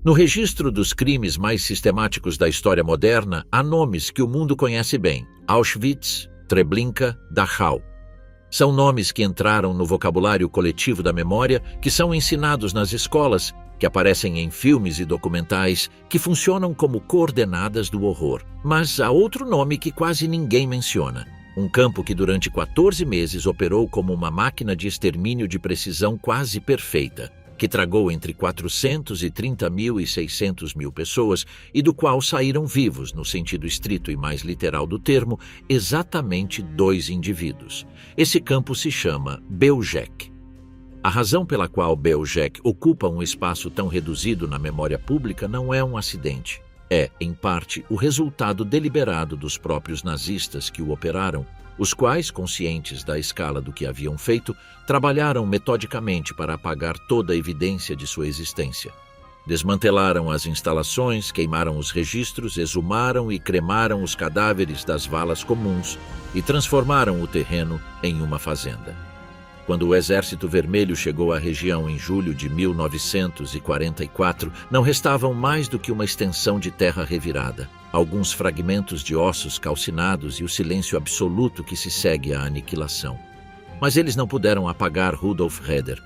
No registro dos crimes mais sistemáticos da história moderna, há nomes que o mundo conhece bem: Auschwitz, Treblinka, Dachau. São nomes que entraram no vocabulário coletivo da memória, que são ensinados nas escolas, que aparecem em filmes e documentais, que funcionam como coordenadas do horror. Mas há outro nome que quase ninguém menciona. Um campo que durante 14 meses operou como uma máquina de extermínio de precisão quase perfeita, que tragou entre 430 mil e 600 mil pessoas e do qual saíram vivos, no sentido estrito e mais literal do termo, exatamente 2 indivíduos. Esse campo se chama Belzec. A razão pela qual Belzec ocupa um espaço tão reduzido na memória pública não é um acidente. É, em parte, o resultado deliberado dos próprios nazistas que o operaram, os quais, conscientes da escala do que haviam feito, trabalharam metodicamente para apagar toda a evidência de sua existência. Desmantelaram as instalações, queimaram os registros, exumaram e cremaram os cadáveres das valas comuns e transformaram o terreno em uma fazenda. Quando o Exército Vermelho chegou à região em julho de 1944, não restavam mais do que uma extensão de terra revirada, alguns fragmentos de ossos calcinados e o silêncio absoluto que se segue à aniquilação. Mas eles não puderam apagar Rudolf Roeder.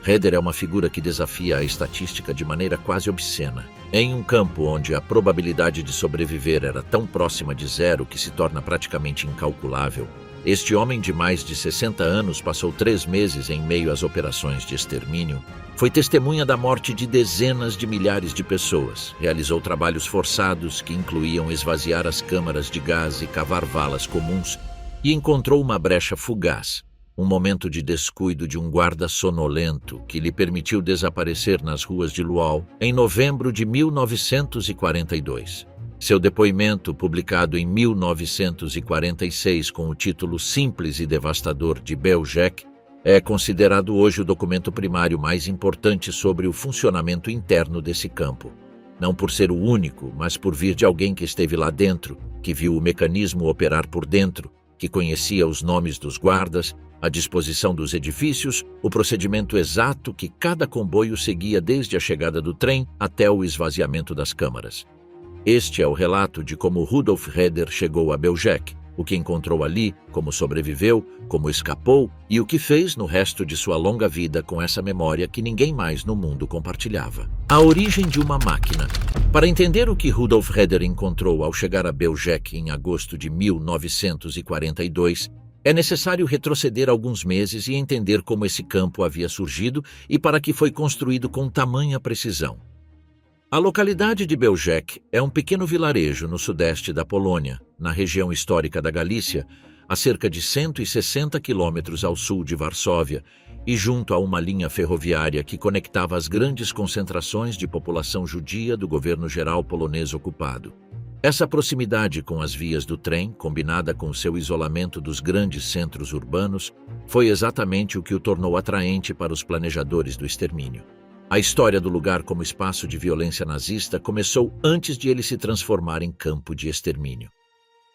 Roeder é uma figura que desafia a estatística de maneira quase obscena. Em um campo onde a probabilidade de sobreviver era tão próxima de zero que se torna praticamente incalculável, este homem de mais de 60 anos passou 3 meses em meio às operações de extermínio, foi testemunha da morte de dezenas de milhares de pessoas, realizou trabalhos forçados que incluíam esvaziar as câmaras de gás e cavar valas comuns e encontrou uma brecha fugaz, um momento de descuido de um guarda sonolento que lhe permitiu desaparecer nas ruas de Luau em novembro de 1942. Seu depoimento, publicado em 1946 com o título simples e devastador de Belzec, é considerado hoje o documento primário mais importante sobre o funcionamento interno desse campo. Não por ser o único, mas por vir de alguém que esteve lá dentro, que viu o mecanismo operar por dentro, que conhecia os nomes dos guardas, a disposição dos edifícios, o procedimento exato que cada comboio seguia desde a chegada do trem até o esvaziamento das câmaras. Este é o relato de como Rudolf Roeder chegou a Belzec, o que encontrou ali, como sobreviveu, como escapou e o que fez no resto de sua longa vida com essa memória que ninguém mais no mundo compartilhava. A origem de uma máquina. Para entender o que Rudolf Roeder encontrou ao chegar a Belzec em agosto de 1942, é necessário retroceder alguns meses e entender como esse campo havia surgido e para que foi construído com tamanha precisão. A localidade de Belzec é um pequeno vilarejo no sudeste da Polônia, na região histórica da Galícia, a cerca de 160 quilômetros ao sul de Varsóvia e junto a uma linha ferroviária que conectava as grandes concentrações de população judia do governo geral polonês ocupado. Essa proximidade com as vias do trem, combinada com seu isolamento dos grandes centros urbanos, foi exatamente o que o tornou atraente para os planejadores do extermínio. A história do lugar como espaço de violência nazista começou antes de ele se transformar em campo de extermínio.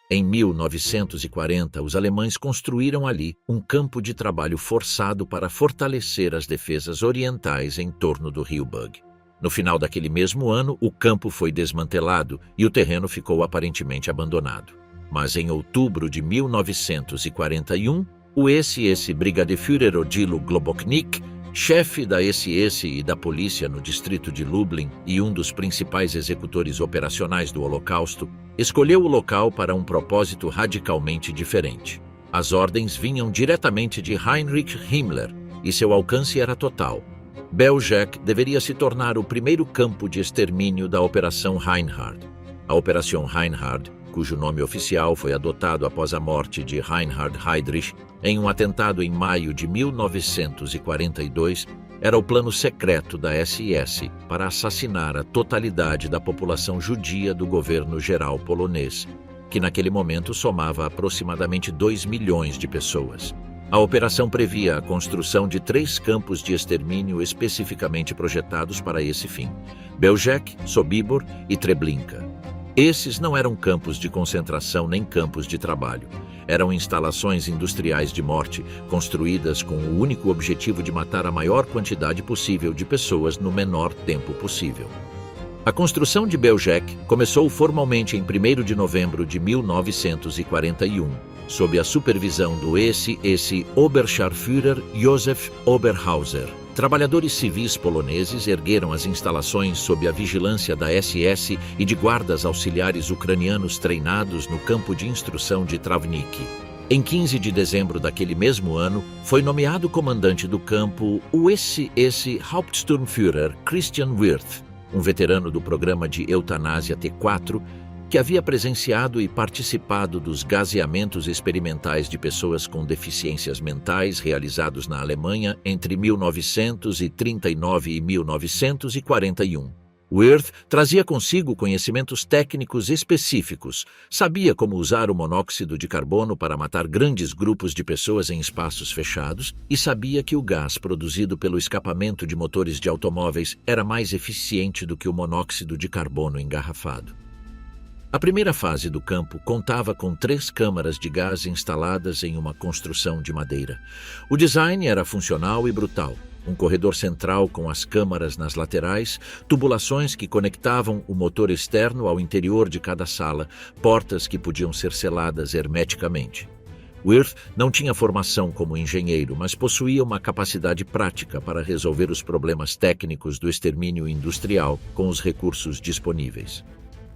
Em 1940, os alemães construíram ali um campo de trabalho forçado para fortalecer as defesas orientais em torno do rio Bug. No final daquele mesmo ano, o campo foi desmantelado e o terreno ficou aparentemente abandonado. Mas em outubro de 1941, o SS Brigadeführer Odilo Globoknik, chefe da SS e da polícia no distrito de Lublin e um dos principais executores operacionais do Holocausto, escolheu o local para um propósito radicalmente diferente. As ordens vinham diretamente de Heinrich Himmler e seu alcance era total. Belzec deveria se tornar o primeiro campo de extermínio da Operação Reinhard. A Operação Reinhard, cujo nome oficial foi adotado após a morte de Reinhard Heydrich em um atentado em maio de 1942, era o plano secreto da SS para assassinar a totalidade da população judia do governo geral polonês, que naquele momento somava aproximadamente 2 milhões de pessoas. A operação previa a construção de 3 campos de extermínio especificamente projetados para esse fim: Belzec, Sobibor e Treblinka. Esses não eram campos de concentração nem campos de trabalho. Eram instalações industriais de morte, construídas com o único objetivo de matar a maior quantidade possível de pessoas no menor tempo possível. A construção de Belzec começou formalmente em 1º de novembro de 1941, sob a supervisão do SS Oberscharführer Josef Oberhauser. Trabalhadores civis poloneses ergueram as instalações sob a vigilância da SS e de guardas auxiliares ucranianos treinados no campo de instrução de Travnik. Em 15 de dezembro daquele mesmo ano, foi nomeado comandante do campo o SS Hauptsturmführer Christian Wirth, um veterano do programa de eutanásia T4, que havia presenciado e participado dos gaseamentos experimentais de pessoas com deficiências mentais realizados na Alemanha entre 1939 e 1941. Wirth trazia consigo conhecimentos técnicos específicos, sabia como usar o monóxido de carbono para matar grandes grupos de pessoas em espaços fechados e sabia que o gás produzido pelo escapamento de motores de automóveis era mais eficiente do que o monóxido de carbono engarrafado. A primeira fase do campo contava com 3 câmaras de gás instaladas em uma construção de madeira. O design era funcional e brutal. Um corredor central com as câmaras nas laterais, tubulações que conectavam o motor externo ao interior de cada sala, portas que podiam ser seladas hermeticamente. Wirth não tinha formação como engenheiro, mas possuía uma capacidade prática para resolver os problemas técnicos do extermínio industrial com os recursos disponíveis.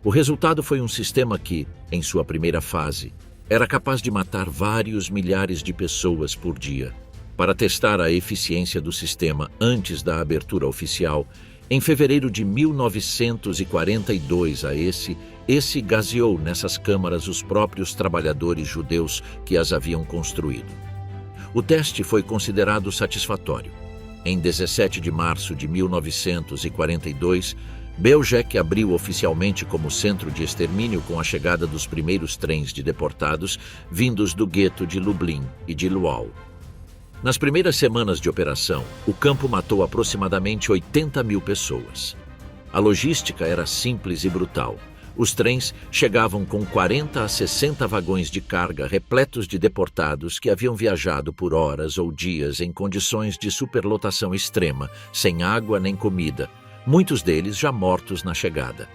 O resultado foi um sistema que, em sua primeira fase, era capaz de matar vários milhares de pessoas por dia. Para testar a eficiência do sistema antes da abertura oficial, em fevereiro de 1942 esse gaseou nessas câmaras os próprios trabalhadores judeus que as haviam construído. O teste foi considerado satisfatório. Em 17 de março de 1942, Belzec abriu oficialmente como centro de extermínio com a chegada dos primeiros trens de deportados vindos do gueto de Lublin e de Lwów. Nas primeiras semanas de operação, o campo matou aproximadamente 80 mil pessoas. A logística era simples e brutal. Os trens chegavam com 40 a 60 vagões de carga repletos de deportados que haviam viajado por horas ou dias em condições de superlotação extrema, sem água nem comida, muitos deles já mortos na chegada.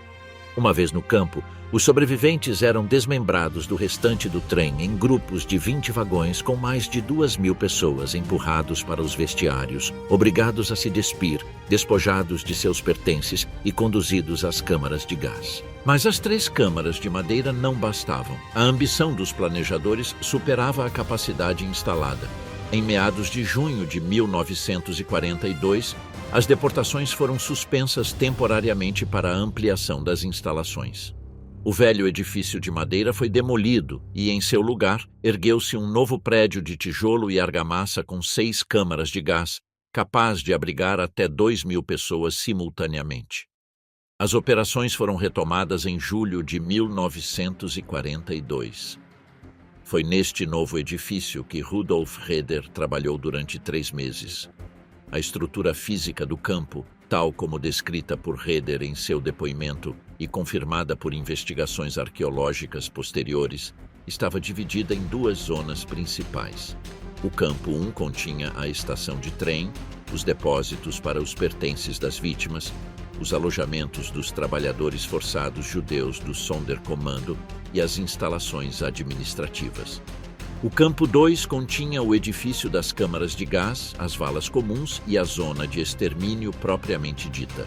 Uma vez no campo, os sobreviventes eram desmembrados do restante do trem em grupos de 20 vagões com mais de 2.000 pessoas empurrados para os vestiários, obrigados a se despir, despojados de seus pertences e conduzidos às câmaras de gás. Mas as 3 câmaras de madeira não bastavam. A ambição dos planejadores superava a capacidade instalada. Em meados de junho de 1942, as deportações foram suspensas temporariamente para a ampliação das instalações. O velho edifício de madeira foi demolido e, em seu lugar, ergueu-se um novo prédio de tijolo e argamassa com 6 câmaras de gás, capaz de abrigar até 2.000 pessoas simultaneamente. As operações foram retomadas em julho de 1942. Foi neste novo edifício que Rudolf Roeder trabalhou durante 3 meses. A estrutura física do campo, tal como descrita por Roeder em seu depoimento e confirmada por investigações arqueológicas posteriores, estava dividida em 2 zonas principais. O campo 1 continha a estação de trem, os depósitos para os pertences das vítimas, os alojamentos dos trabalhadores forçados judeus do Sonderkommando e as instalações administrativas. O campo 2 continha o edifício das câmaras de gás, as valas comuns e a zona de extermínio propriamente dita.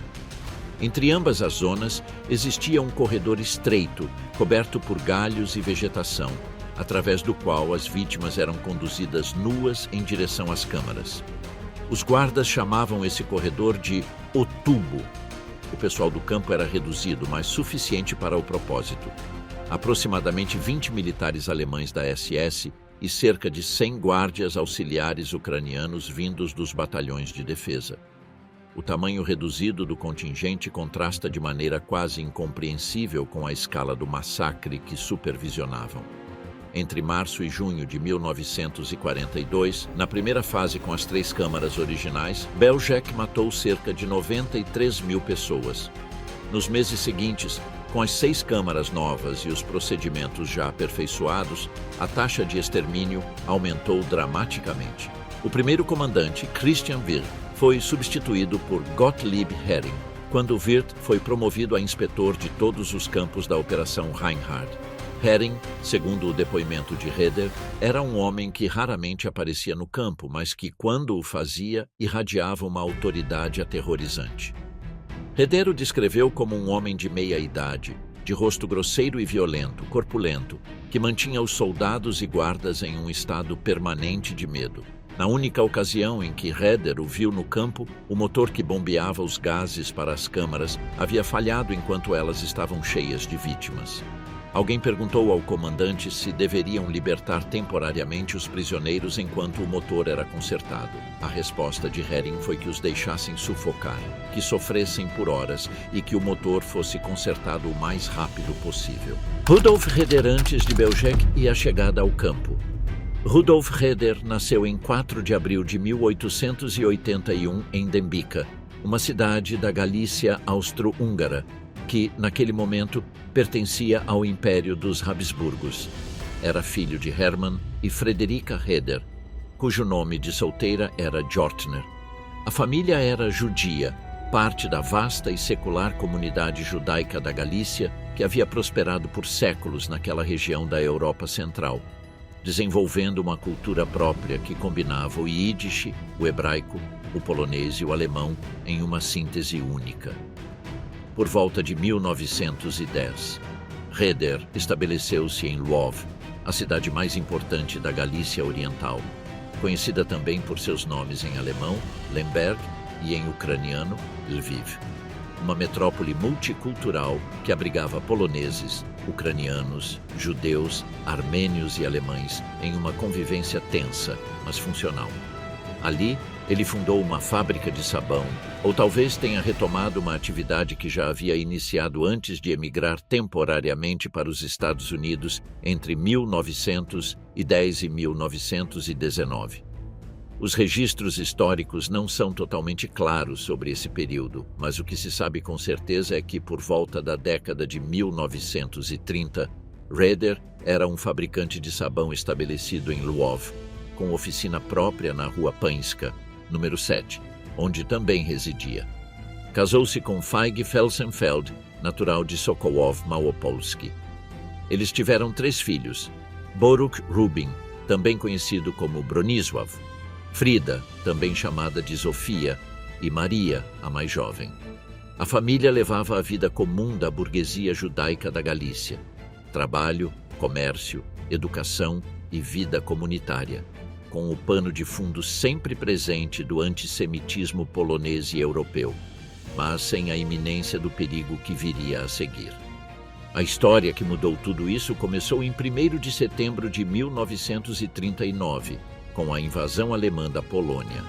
Entre ambas as zonas existia um corredor estreito, coberto por galhos e vegetação, através do qual as vítimas eram conduzidas nuas em direção às câmaras. Os guardas chamavam esse corredor de o tubo. O pessoal do campo era reduzido, mas suficiente para o propósito. Aproximadamente 20 militares alemães da SS e cerca de 100 guardas auxiliares ucranianos vindos dos batalhões de defesa. O tamanho reduzido do contingente contrasta de maneira quase incompreensível com a escala do massacre que supervisionavam. Entre março e junho de 1942, na primeira fase com as 3 câmaras originais, Belzec matou cerca de 93.000 pessoas. Nos meses seguintes, com as 6 câmaras novas e os procedimentos já aperfeiçoados, a taxa de extermínio aumentou dramaticamente. O primeiro comandante, Christian Wirth, foi substituído por Gottlieb Hering, quando Wirth foi promovido a inspetor de todos os campos da Operação Reinhard. Hering, segundo o depoimento de Heder, era um homem que raramente aparecia no campo, mas que, quando o fazia, irradiava uma autoridade aterrorizante. Heder o descreveu como um homem de meia idade, de rosto grosseiro e violento, corpulento, que mantinha os soldados e guardas em um estado permanente de medo. Na única ocasião em que Heder o viu no campo, o motor que bombeava os gases para as câmaras havia falhado enquanto elas estavam cheias de vítimas. Alguém perguntou ao comandante se deveriam libertar temporariamente os prisioneiros enquanto o motor era consertado. A resposta de Hering foi que os deixassem sufocar, que sofressem por horas e que o motor fosse consertado o mais rápido possível. Rudolf Heder antes de Belzec e a chegada ao campo. Rudolf Heder nasceu em 4 de abril de 1881 em Dębica, uma cidade da Galícia austro-húngara, que, naquele momento, pertencia ao Império dos Habsburgos. Era filho de Hermann e Frederica Heder, cujo nome de solteira era Jortner. A família era judia, parte da vasta e secular comunidade judaica da Galícia que havia prosperado por séculos naquela região da Europa Central, desenvolvendo uma cultura própria que combinava o Yiddish, o hebraico, o polonês e o alemão em uma síntese única. Por volta de 1910, Heder estabeleceu-se em Lwów, a cidade mais importante da Galícia Oriental, conhecida também por seus nomes em alemão, Lemberg, e em ucraniano, Lviv. Uma metrópole multicultural que abrigava poloneses, ucranianos, judeus, armênios e alemães em uma convivência tensa, mas funcional. Ali, ele fundou uma fábrica de sabão, ou talvez tenha retomado uma atividade que já havia iniciado antes de emigrar temporariamente para os Estados Unidos entre 1910 e 1919. Os registros históricos não são totalmente claros sobre esse período, mas o que se sabe com certeza é que, por volta da década de 1930, Heder era um fabricante de sabão estabelecido em Lwów, com oficina própria na Rua Pańska, número 7, onde também residia. Casou-se com Feig Felsenfeld, natural de Sokołów Małopolski. Eles tiveram 3 filhos: Boruch Rubin, também conhecido como Bronisław, Frida, também chamada de Zofia, e Maria, a mais jovem. A família levava a vida comum da burguesia judaica da Galícia: trabalho, comércio, educação e vida comunitária, com o pano de fundo sempre presente do antissemitismo polonês e europeu, mas sem a iminência do perigo que viria a seguir. A história que mudou tudo isso começou em 1º de setembro de 1939, com a invasão alemã da Polônia.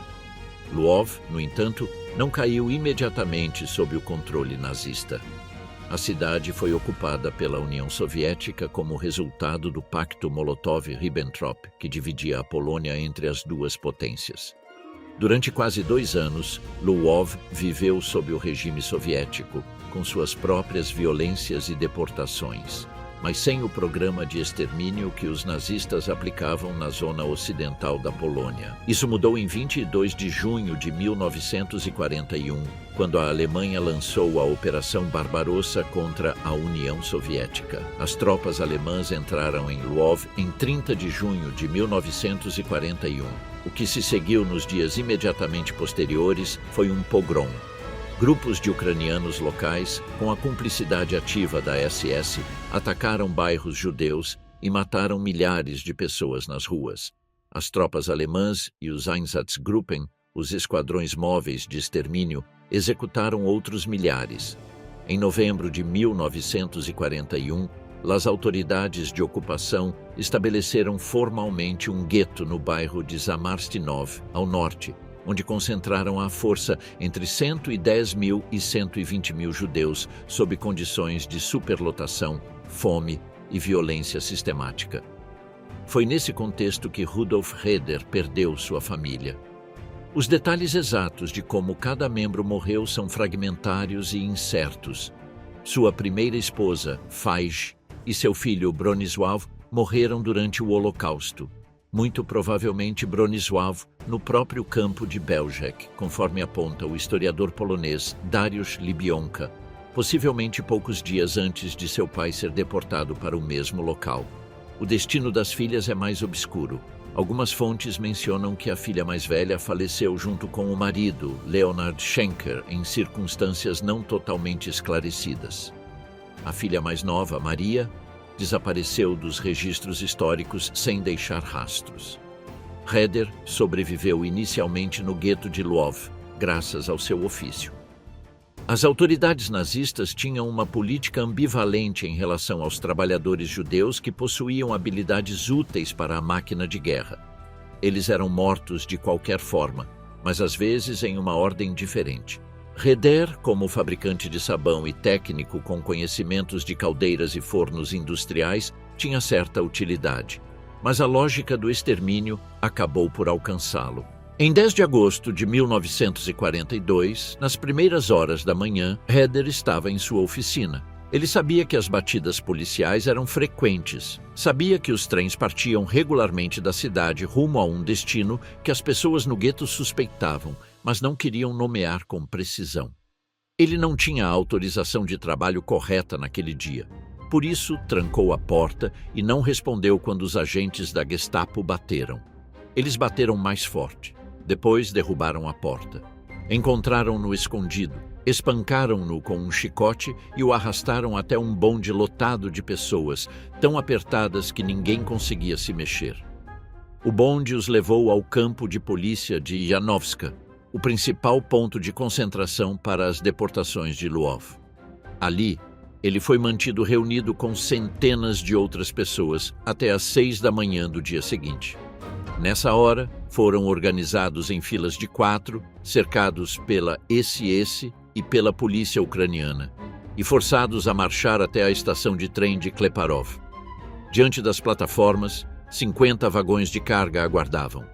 Lwów, no entanto, não caiu imediatamente sob o controle nazista. A cidade foi ocupada pela União Soviética como resultado do Pacto Molotov-Ribbentrop, que dividia a Polônia entre as duas potências. Durante quase 2 anos, Lwów viveu sob o regime soviético, com suas próprias violências e deportações, mas sem o programa de extermínio que os nazistas aplicavam na zona ocidental da Polônia. Isso mudou em 22 de junho de 1941, quando a Alemanha lançou a Operação Barbarossa contra a União Soviética. As tropas alemãs entraram em Lwów em 30 de junho de 1941. O que se seguiu nos dias imediatamente posteriores foi um pogrom. Grupos de ucranianos locais, com a cumplicidade ativa da SS, atacaram bairros judeus e mataram milhares de pessoas nas ruas. As tropas alemãs e os Einsatzgruppen, os esquadrões móveis de extermínio, executaram outros milhares. Em novembro de 1941, as autoridades de ocupação estabeleceram formalmente um gueto no bairro de Zamartynów, ao norte, onde concentraram à força entre 110 mil e 120 mil judeus sob condições de superlotação, fome e violência sistemática. Foi nesse contexto que Rudolf Heder perdeu sua família. Os detalhes exatos de como cada membro morreu são fragmentários e incertos. Sua primeira esposa, Feig, e seu filho Bronisław morreram durante o Holocausto. muito provavelmente Bronisław, no próprio campo de Belzec, conforme aponta o historiador polonês Dariusz Libionka, possivelmente poucos dias antes de seu pai ser deportado para o mesmo local. O destino das filhas é mais obscuro. Algumas fontes mencionam que a filha mais velha faleceu junto com o marido, Leonard Schenker, em circunstâncias não totalmente esclarecidas. A filha mais nova, Maria, desapareceu dos registros históricos sem deixar rastros. Heder sobreviveu inicialmente no gueto de Lwów, graças ao seu ofício. As autoridades nazistas tinham uma política ambivalente em relação aos trabalhadores judeus que possuíam habilidades úteis para a máquina de guerra. Eles eram mortos de qualquer forma, mas às vezes em uma ordem diferente. Heder, como fabricante de sabão e técnico com conhecimentos de caldeiras e fornos industriais, tinha certa utilidade, mas a lógica do extermínio acabou por alcançá-lo. Em 10 de agosto de 1942, nas primeiras horas da manhã, Heder estava em sua oficina. Ele sabia que as batidas policiais eram frequentes, sabia que os trens partiam regularmente da cidade rumo a um destino que as pessoas no gueto suspeitavam, mas não queriam nomear com precisão. Ele não tinha a autorização de trabalho correta naquele dia. Por isso, trancou a porta e não respondeu quando os agentes da Gestapo bateram. Eles bateram mais forte. Depois derrubaram a porta. Encontraram-no escondido, espancaram-no com um chicote e o arrastaram até um bonde lotado de pessoas, tão apertadas que ninguém conseguia se mexer. O bonde os levou ao campo de polícia de Janowska, o principal ponto de concentração para as deportações de Lwów. Ali, ele foi mantido reunido com centenas de outras pessoas até às 6 da manhã do dia seguinte. Nessa hora, foram organizados em filas de 4, cercados pela SS e pela polícia ucraniana, e forçados a marchar até a estação de trem de Kleparov. Diante das plataformas, 50 vagões de carga aguardavam.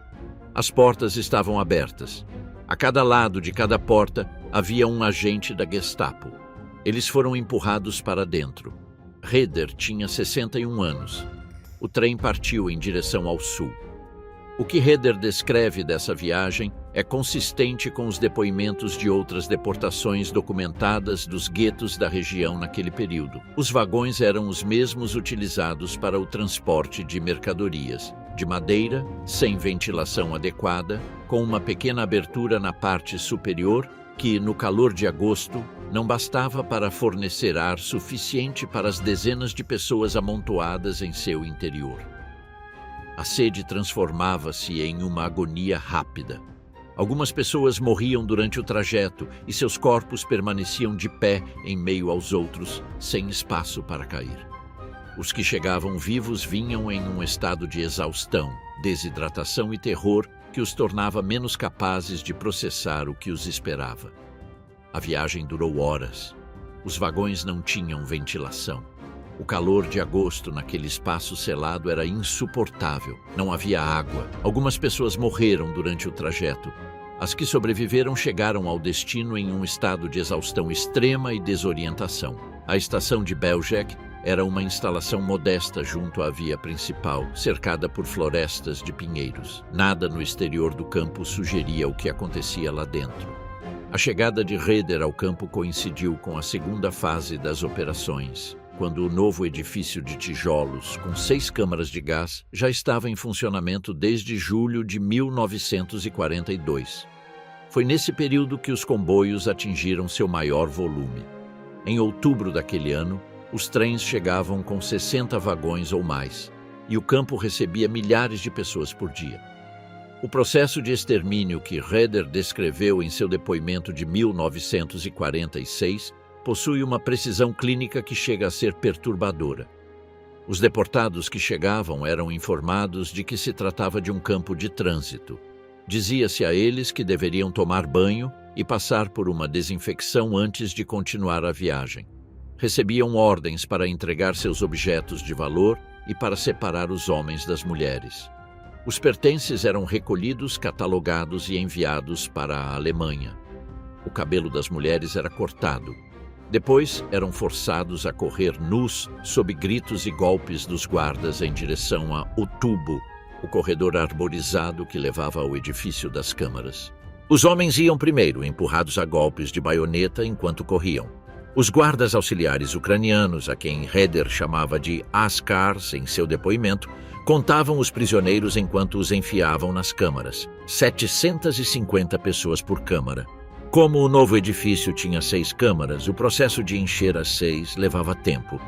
As portas estavam abertas. A cada lado de cada porta havia um agente da Gestapo. Eles foram empurrados para dentro. Heder tinha 61 anos. O trem partiu em direção ao sul. O que Heder descreve dessa viagem é consistente com os depoimentos de outras deportações documentadas dos guetos da região naquele período. Os vagões eram os mesmos utilizados para o transporte de mercadorias, de madeira, sem ventilação adequada, com uma pequena abertura na parte superior que, no calor de agosto, não bastava para fornecer ar suficiente para as dezenas de pessoas amontoadas em seu interior. A sede transformava-se em uma agonia rápida. Algumas pessoas morriam durante o trajeto e seus corpos permaneciam de pé em meio aos outros, sem espaço para cair. Os que chegavam vivos vinham em um estado de exaustão, desidratação e terror que os tornava menos capazes de processar o que os esperava. A viagem durou horas. Os vagões não tinham ventilação. O calor de agosto naquele espaço selado era insuportável. Não havia água. Algumas pessoas morreram durante o trajeto. As que sobreviveram chegaram ao destino em um estado de exaustão extrema e desorientação. A estação de Belzec era uma instalação modesta junto à via principal, cercada por florestas de pinheiros. Nada no exterior do campo sugeria o que acontecia lá dentro. A chegada de Heder ao campo coincidiu com a segunda fase das operações, quando o novo edifício de tijolos, com 6 câmaras de gás, já estava em funcionamento desde julho de 1942. Foi nesse período que os comboios atingiram seu maior volume. Em outubro daquele ano, os trens chegavam com 60 vagões ou mais, e o campo recebia milhares de pessoas por dia. O processo de extermínio que Heder descreveu em seu depoimento de 1946 possui uma precisão clínica que chega a ser perturbadora. Os deportados que chegavam eram informados de que se tratava de um campo de trânsito. Dizia-se a eles que deveriam tomar banho e passar por uma desinfecção antes de continuar a viagem. Recebiam ordens para entregar seus objetos de valor e para separar os homens das mulheres. Os pertences eram recolhidos, catalogados e enviados para a Alemanha. O cabelo das mulheres era cortado. Depois, eram forçados a correr nus sob gritos e golpes dos guardas em direção a Utubo, o corredor arborizado que levava ao edifício das câmaras. Os homens iam primeiro, empurrados a golpes de baioneta enquanto corriam. Os guardas auxiliares ucranianos, a quem Heder chamava de Askars em seu depoimento, contavam os prisioneiros enquanto os enfiavam nas câmaras. 750 pessoas por câmara. Como o novo edifício tinha 6 câmaras, o processo de encher as 6 levava tempo.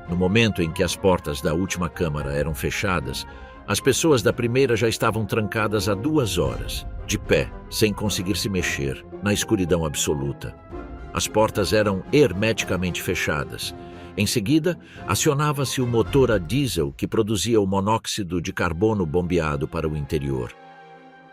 No momento em que as portas da última câmara eram fechadas, as pessoas da primeira já estavam trancadas há 2 horas, de pé, sem conseguir se mexer, na escuridão absoluta. As portas eram hermeticamente fechadas. Em seguida, acionava-se o motor a diesel que produzia o monóxido de carbono bombeado para o interior.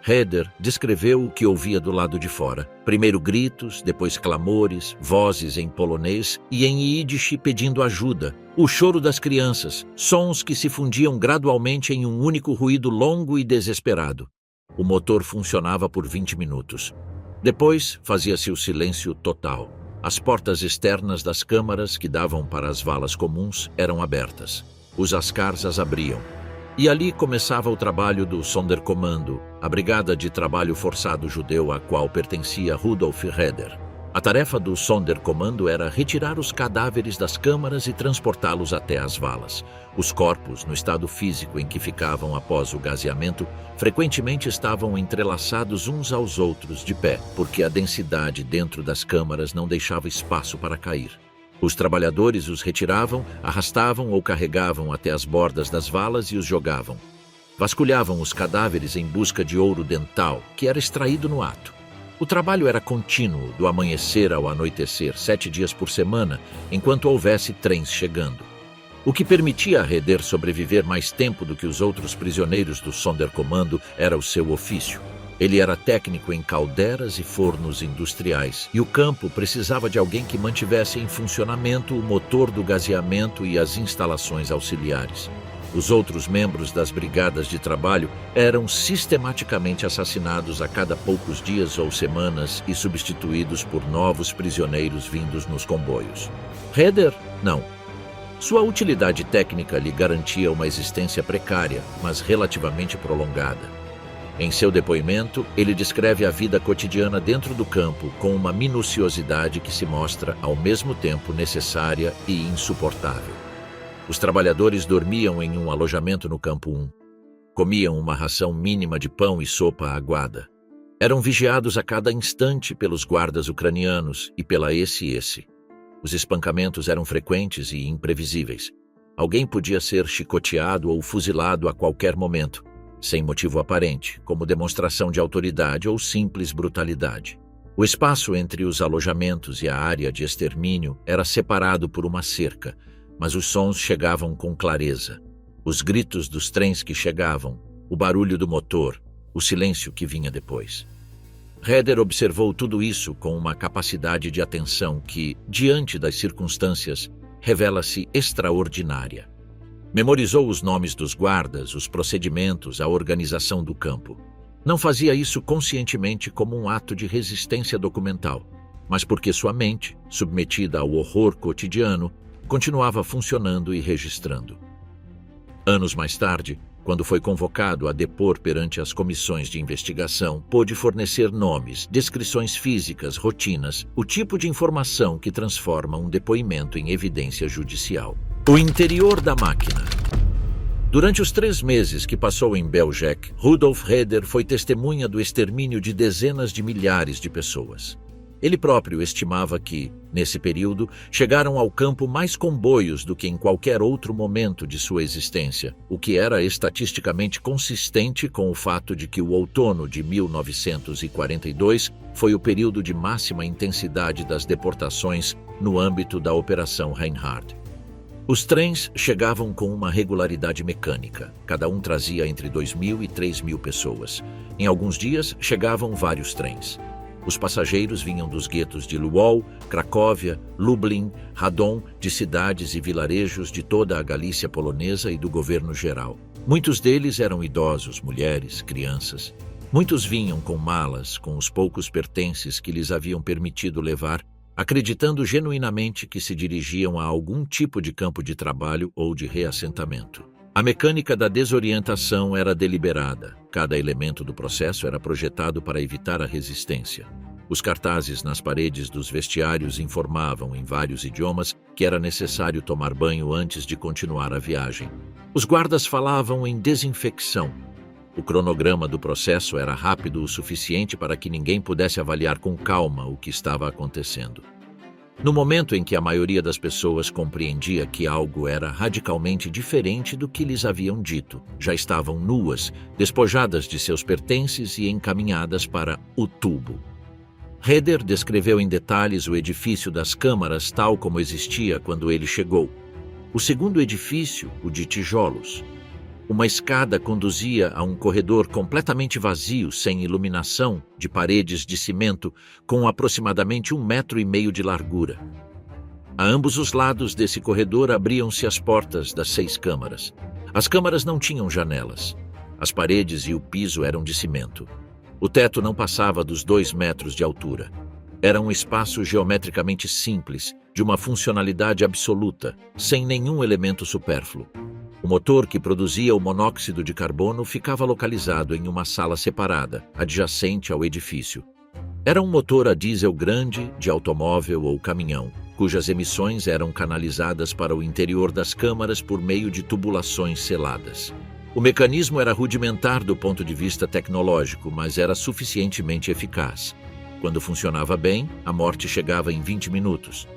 Heder descreveu o que ouvia do lado de fora. Primeiro gritos, depois clamores, vozes em polonês e em Yiddish pedindo ajuda. O choro das crianças, sons que se fundiam gradualmente em um único ruído longo e desesperado. O motor funcionava por 20 minutos. Depois, fazia-se o silêncio total. As portas externas das câmaras que davam para as valas comuns eram abertas. Os askars as abriam. E ali começava o trabalho do Sonderkommando, a brigada de trabalho forçado judeu a qual pertencia Rudolf Heder. A tarefa do Sonderkommando era retirar os cadáveres das câmaras e transportá-los até as valas. Os corpos, no estado físico em que ficavam após o gaseamento, frequentemente estavam entrelaçados uns aos outros de pé, porque a densidade dentro das câmaras não deixava espaço para cair. Os trabalhadores os retiravam, arrastavam ou carregavam até as bordas das valas e os jogavam. Vasculhavam os cadáveres em busca de ouro dental, que era extraído no ato. O trabalho era contínuo, do amanhecer ao anoitecer, 7 dias por semana, enquanto houvesse trens chegando. O que permitia a Heder sobreviver mais tempo do que os outros prisioneiros do Sonderkommando era o seu ofício. Ele era técnico em calderas e fornos industriais, e o campo precisava de alguém que mantivesse em funcionamento o motor do gaseamento e as instalações auxiliares. Os outros membros das brigadas de trabalho eram sistematicamente assassinados a cada poucos dias ou semanas e substituídos por novos prisioneiros vindos nos comboios. Heder, não. Sua utilidade técnica lhe garantia uma existência precária, mas relativamente prolongada. Em seu depoimento, ele descreve a vida cotidiana dentro do campo com uma minuciosidade que se mostra ao mesmo tempo necessária e insuportável. Os trabalhadores dormiam em um alojamento no campo 1. Comiam uma ração mínima de pão e sopa aguada. Eram vigiados a cada instante pelos guardas ucranianos e pela SS. Os espancamentos eram frequentes e imprevisíveis. Alguém podia ser chicoteado ou fuzilado a qualquer momento, sem motivo aparente, como demonstração de autoridade ou simples brutalidade. O espaço entre os alojamentos e a área de extermínio era separado por uma cerca, mas os sons chegavam com clareza. Os gritos dos trens que chegavam, o barulho do motor, o silêncio que vinha depois. Heder observou tudo isso com uma capacidade de atenção que, diante das circunstâncias, revela-se extraordinária. Memorizou os nomes dos guardas, os procedimentos, a organização do campo. Não fazia isso conscientemente como um ato de resistência documental, mas porque sua mente, submetida ao horror cotidiano, continuava funcionando e registrando. Anos mais tarde, quando foi convocado a depor perante as comissões de investigação, pôde fornecer nomes, descrições físicas, rotinas, o tipo de informação que transforma um depoimento em evidência judicial. O interior da máquina. Durante os 3 meses que passou em Belzec, Rudolf Heder foi testemunha do extermínio de dezenas de milhares de pessoas. Ele próprio estimava que, nesse período, chegaram ao campo mais comboios do que em qualquer outro momento de sua existência, o que era estatisticamente consistente com o fato de que o outono de 1942 foi o período de máxima intensidade das deportações no âmbito da Operação Reinhard. Os trens chegavam com uma regularidade mecânica. Cada um trazia entre 2.000 e 3.000 pessoas. Em alguns dias, chegavam vários trens. Os passageiros vinham dos guetos de Lwów, Cracóvia, Lublin, Radom, de cidades e vilarejos de toda a Galícia polonesa e do governo geral. Muitos deles eram idosos, mulheres, crianças. Muitos vinham com malas, com os poucos pertences que lhes haviam permitido levar, acreditando genuinamente que se dirigiam a algum tipo de campo de trabalho ou de reassentamento. A mecânica da desorientação era deliberada. Cada elemento do processo era projetado para evitar a resistência. Os cartazes nas paredes dos vestiários informavam, em vários idiomas, que era necessário tomar banho antes de continuar a viagem. Os guardas falavam em desinfecção. O cronograma do processo era rápido o suficiente para que ninguém pudesse avaliar com calma o que estava acontecendo. No momento em que a maioria das pessoas compreendia que algo era radicalmente diferente do que lhes haviam dito, já estavam nuas, despojadas de seus pertences e encaminhadas para o tubo. Heder descreveu em detalhes o edifício das câmaras tal como existia quando ele chegou. O segundo edifício, o de tijolos. Uma escada conduzia a um corredor completamente vazio, sem iluminação, de paredes de cimento, com aproximadamente 1,5 metros de largura. A ambos os lados desse corredor abriam-se as portas das 6 câmaras. As câmaras não tinham janelas. As paredes e o piso eram de cimento. O teto não passava dos 2 metros de altura. Era um espaço geometricamente simples, de uma funcionalidade absoluta, sem nenhum elemento supérfluo. O motor que produzia o monóxido de carbono ficava localizado em uma sala separada, adjacente ao edifício. Era um motor a diesel grande, de automóvel ou caminhão, cujas emissões eram canalizadas para o interior das câmaras por meio de tubulações seladas. O mecanismo era rudimentar do ponto de vista tecnológico, mas era suficientemente eficaz. Quando funcionava bem, a morte chegava em 20 minutos.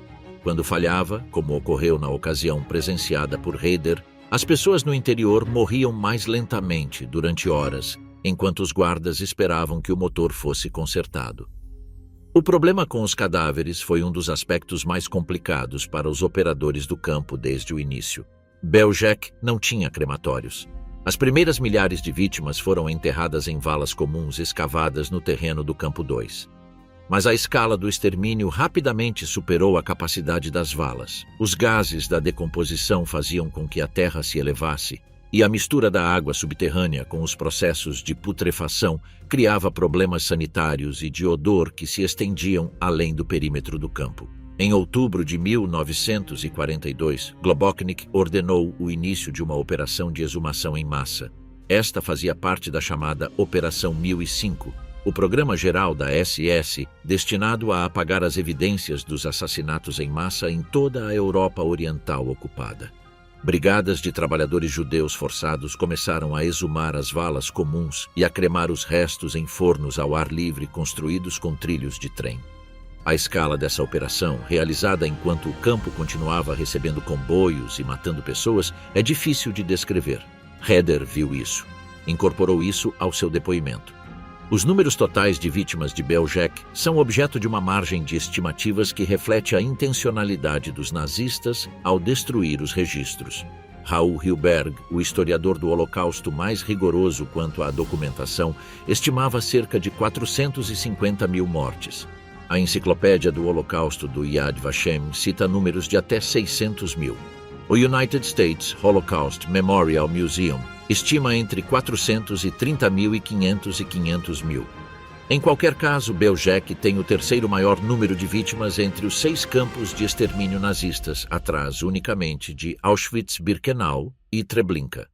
Quando falhava, como ocorreu na ocasião presenciada por Heder, as pessoas no interior morriam mais lentamente durante horas, enquanto os guardas esperavam que o motor fosse consertado. O problema com os cadáveres foi um dos aspectos mais complicados para os operadores do campo desde o início. Belzec não tinha crematórios. As primeiras milhares de vítimas foram enterradas em valas comuns escavadas no terreno do Campo 2. Mas a escala do extermínio rapidamente superou a capacidade das valas. Os gases da decomposição faziam com que a terra se elevasse, e a mistura da água subterrânea com os processos de putrefação criava problemas sanitários e de odor que se estendiam além do perímetro do campo. Em outubro de 1942, Globoknik ordenou o início de uma operação de exumação em massa. Esta fazia parte da chamada Operação 1005, o programa geral da SS, destinado a apagar as evidências dos assassinatos em massa em toda a Europa Oriental ocupada. Brigadas de trabalhadores judeus forçados começaram a exumar as valas comuns e a cremar os restos em fornos ao ar livre construídos com trilhos de trem. A escala dessa operação, realizada enquanto o campo continuava recebendo comboios e matando pessoas, é difícil de descrever. Heder viu isso. Incorporou isso ao seu depoimento. Os números totais de vítimas de Belzec são objeto de uma margem de estimativas que reflete a intencionalidade dos nazistas ao destruir os registros. Raul Hilberg, o historiador do Holocausto mais rigoroso quanto à documentação, estimava cerca de 450 mil mortes. A Enciclopédia do Holocausto do Yad Vashem cita números de até 600 mil. O United States Holocaust Memorial Museum estima entre 430 mil e 500 mil. Em qualquer caso, Belzec tem o terceiro maior número de vítimas entre os 6 campos de extermínio nazistas, atrás unicamente de Auschwitz-Birkenau e Treblinka.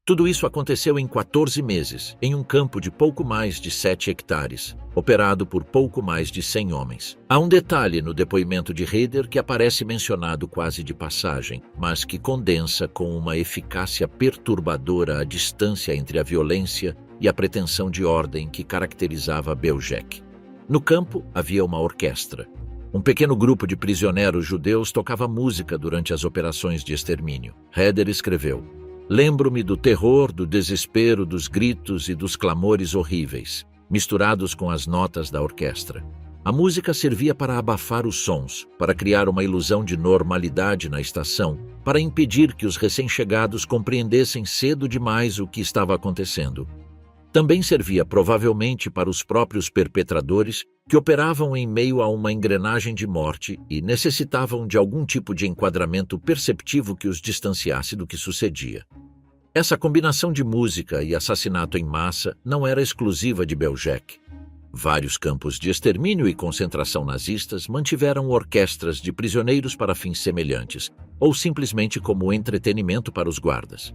Tudo isso aconteceu em 14 meses, em um campo de pouco mais de 7 hectares, operado por pouco mais de 100 homens. Há um detalhe no depoimento de Heder que aparece mencionado quase de passagem, mas que condensa com uma eficácia perturbadora a distância entre a violência e a pretensão de ordem que caracterizava Belzec. No campo havia uma orquestra. Um pequeno grupo de prisioneiros judeus tocava música durante as operações de extermínio. Heder escreveu: "Lembro-me do terror, do desespero, dos gritos e dos clamores horríveis, misturados com as notas da orquestra. A música servia para abafar os sons, para criar uma ilusão de normalidade na estação, para impedir que os recém-chegados compreendessem cedo demais o que estava acontecendo. Também servia provavelmente para os próprios perpetradores, que operavam em meio a uma engrenagem de morte e necessitavam de algum tipo de enquadramento perceptivo que os distanciasse do que sucedia." Essa combinação de música e assassinato em massa não era exclusiva de Belzec. Vários campos de extermínio e concentração nazistas mantiveram orquestras de prisioneiros para fins semelhantes, ou simplesmente como entretenimento para os guardas.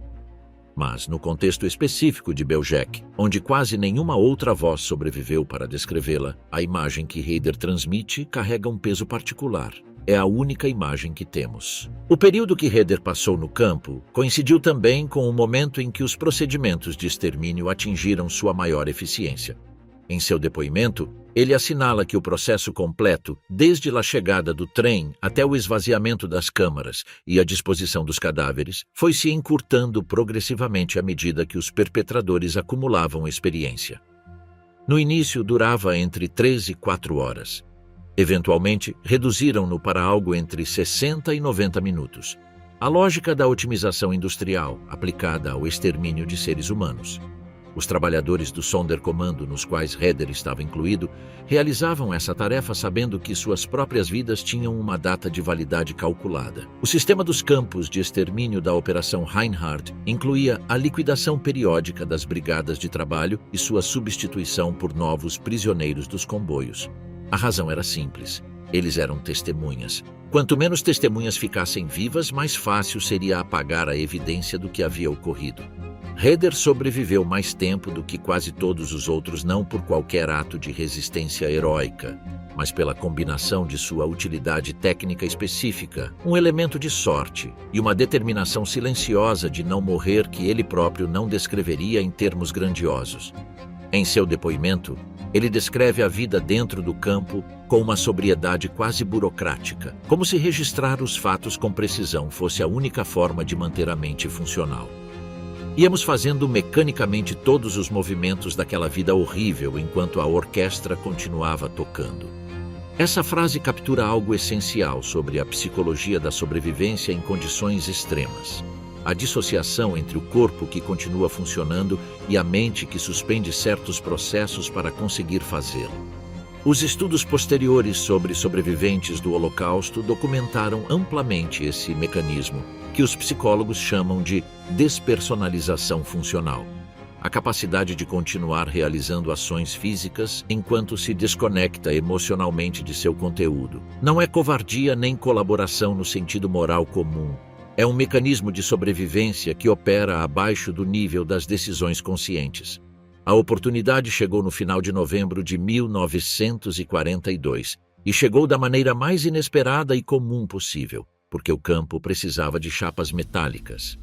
Mas, no contexto específico de Belzec, onde quase nenhuma outra voz sobreviveu para descrevê-la, a imagem que Heider transmite carrega um peso particular. É a única imagem que temos. O período que Heider passou no campo coincidiu também com o momento em que os procedimentos de extermínio atingiram sua maior eficiência. Em seu depoimento, ele assinala que o processo completo, desde a chegada do trem até o esvaziamento das câmaras e a disposição dos cadáveres, foi se encurtando progressivamente à medida que os perpetradores acumulavam experiência. No início, durava entre 3 e 4 horas. Eventualmente, reduziram-no para algo entre 60 e 90 minutos. A lógica da otimização industrial aplicada ao extermínio de seres humanos. Os trabalhadores do Sonderkommando, nos quais Heider estava incluído, realizavam essa tarefa sabendo que suas próprias vidas tinham uma data de validade calculada. O sistema dos campos de extermínio da Operação Reinhard incluía a liquidação periódica das brigadas de trabalho e sua substituição por novos prisioneiros dos comboios. A razão era simples. Eles eram testemunhas. Quanto menos testemunhas ficassem vivas, mais fácil seria apagar a evidência do que havia ocorrido. Heider sobreviveu mais tempo do que quase todos os outros, não por qualquer ato de resistência heróica, mas pela combinação de sua utilidade técnica específica, um elemento de sorte e uma determinação silenciosa de não morrer que ele próprio não descreveria em termos grandiosos. Em seu depoimento, ele descreve a vida dentro do campo com uma sobriedade quase burocrática, como se registrar os fatos com precisão fosse a única forma de manter a mente funcional. Íamos fazendo mecanicamente todos os movimentos daquela vida horrível enquanto a orquestra continuava tocando. Essa frase captura algo essencial sobre a psicologia da sobrevivência em condições extremas. A dissociação entre o corpo que continua funcionando e a mente que suspende certos processos para conseguir fazê-lo. Os estudos posteriores sobre sobreviventes do Holocausto documentaram amplamente esse mecanismo, que os psicólogos chamam de despersonalização funcional. A capacidade de continuar realizando ações físicas enquanto se desconecta emocionalmente de seu conteúdo. Não é covardia nem colaboração no sentido moral comum. É um mecanismo de sobrevivência que opera abaixo do nível das decisões conscientes. A oportunidade chegou no final de novembro de 1942 e chegou da maneira mais inesperada e comum possível, porque o campo precisava de chapas metálicas.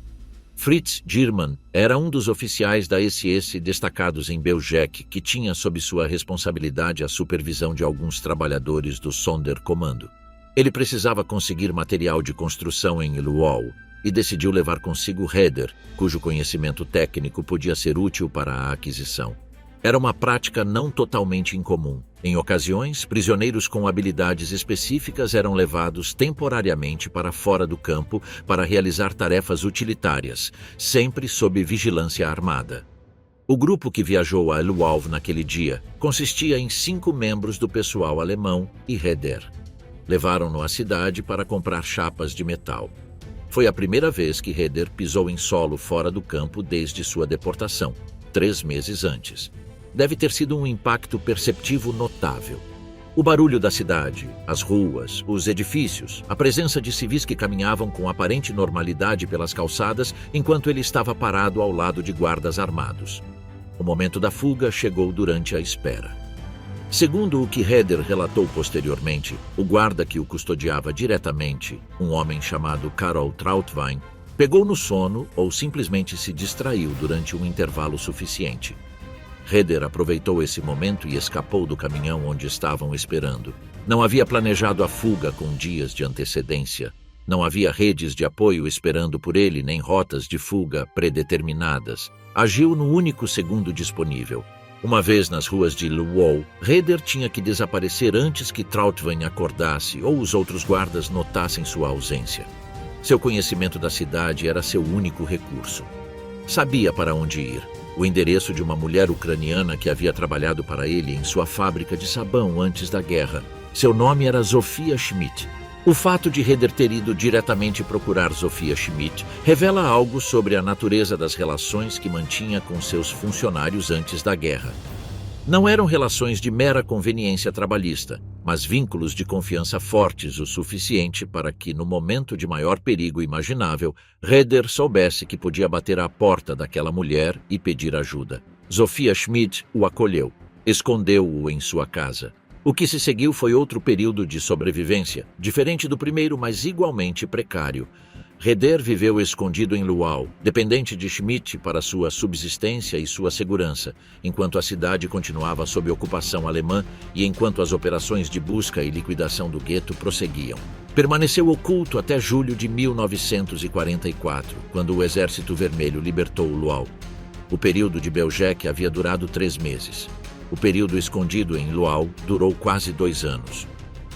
Fritz Giermann era um dos oficiais da SS destacados em Belzec que tinha sob sua responsabilidade a supervisão de alguns trabalhadores do Sonderkommando. Ele precisava conseguir material de construção em Lwów e decidiu levar consigo Heider, cujo conhecimento técnico podia ser útil para a aquisição. Era uma prática não totalmente incomum. Em ocasiões, prisioneiros com habilidades específicas eram levados temporariamente para fora do campo para realizar tarefas utilitárias, sempre sob vigilância armada. O grupo que viajou a Lwów naquele dia consistia em 5 membros do pessoal alemão e Heider. Levaram-no à cidade para comprar chapas de metal. Foi a primeira vez que Heider pisou em solo fora do campo desde sua deportação, 3 meses antes. Deve ter sido um impacto perceptivo notável. O barulho da cidade, as ruas, os edifícios, a presença de civis que caminhavam com aparente normalidade pelas calçadas enquanto ele estava parado ao lado de guardas armados. O momento da fuga chegou durante a espera. Segundo o que Heider relatou posteriormente, o guarda que o custodiava diretamente, um homem chamado Karol Trautwein, pegou no sono ou simplesmente se distraiu durante um intervalo suficiente. Heider aproveitou esse momento e escapou do caminhão onde estavam esperando. Não havia planejado a fuga com dias de antecedência. Não havia redes de apoio esperando por ele, nem rotas de fuga predeterminadas. Agiu no único segundo disponível. Uma vez nas ruas de Lwów, Heider tinha que desaparecer antes que Trautwein acordasse ou os outros guardas notassem sua ausência. Seu conhecimento da cidade era seu único recurso. Sabia para onde ir. O endereço de uma mulher ucraniana que havia trabalhado para ele em sua fábrica de sabão antes da guerra. Seu nome era Zofia Schmidt. O fato de Heider ter ido diretamente procurar Zofia Schmidt revela algo sobre a natureza das relações que mantinha com seus funcionários antes da guerra. Não eram relações de mera conveniência trabalhista. mas vínculos de confiança fortes o suficiente para que, no momento de maior perigo imaginável, Heder soubesse que podia bater à porta daquela mulher e pedir ajuda. Sophia Schmidt o acolheu, escondeu-o em sua casa. O que se seguiu foi outro período de sobrevivência, diferente do primeiro, mas igualmente precário. Heder viveu escondido em Luau, dependente de Schmidt para sua subsistência e sua segurança, enquanto a cidade continuava sob ocupação alemã e enquanto as operações de busca e liquidação do gueto prosseguiam. Permaneceu oculto até julho de 1944, quando o Exército Vermelho libertou Luau. O período de Belzec havia durado 3 meses. O período escondido em Luau durou quase 2 anos.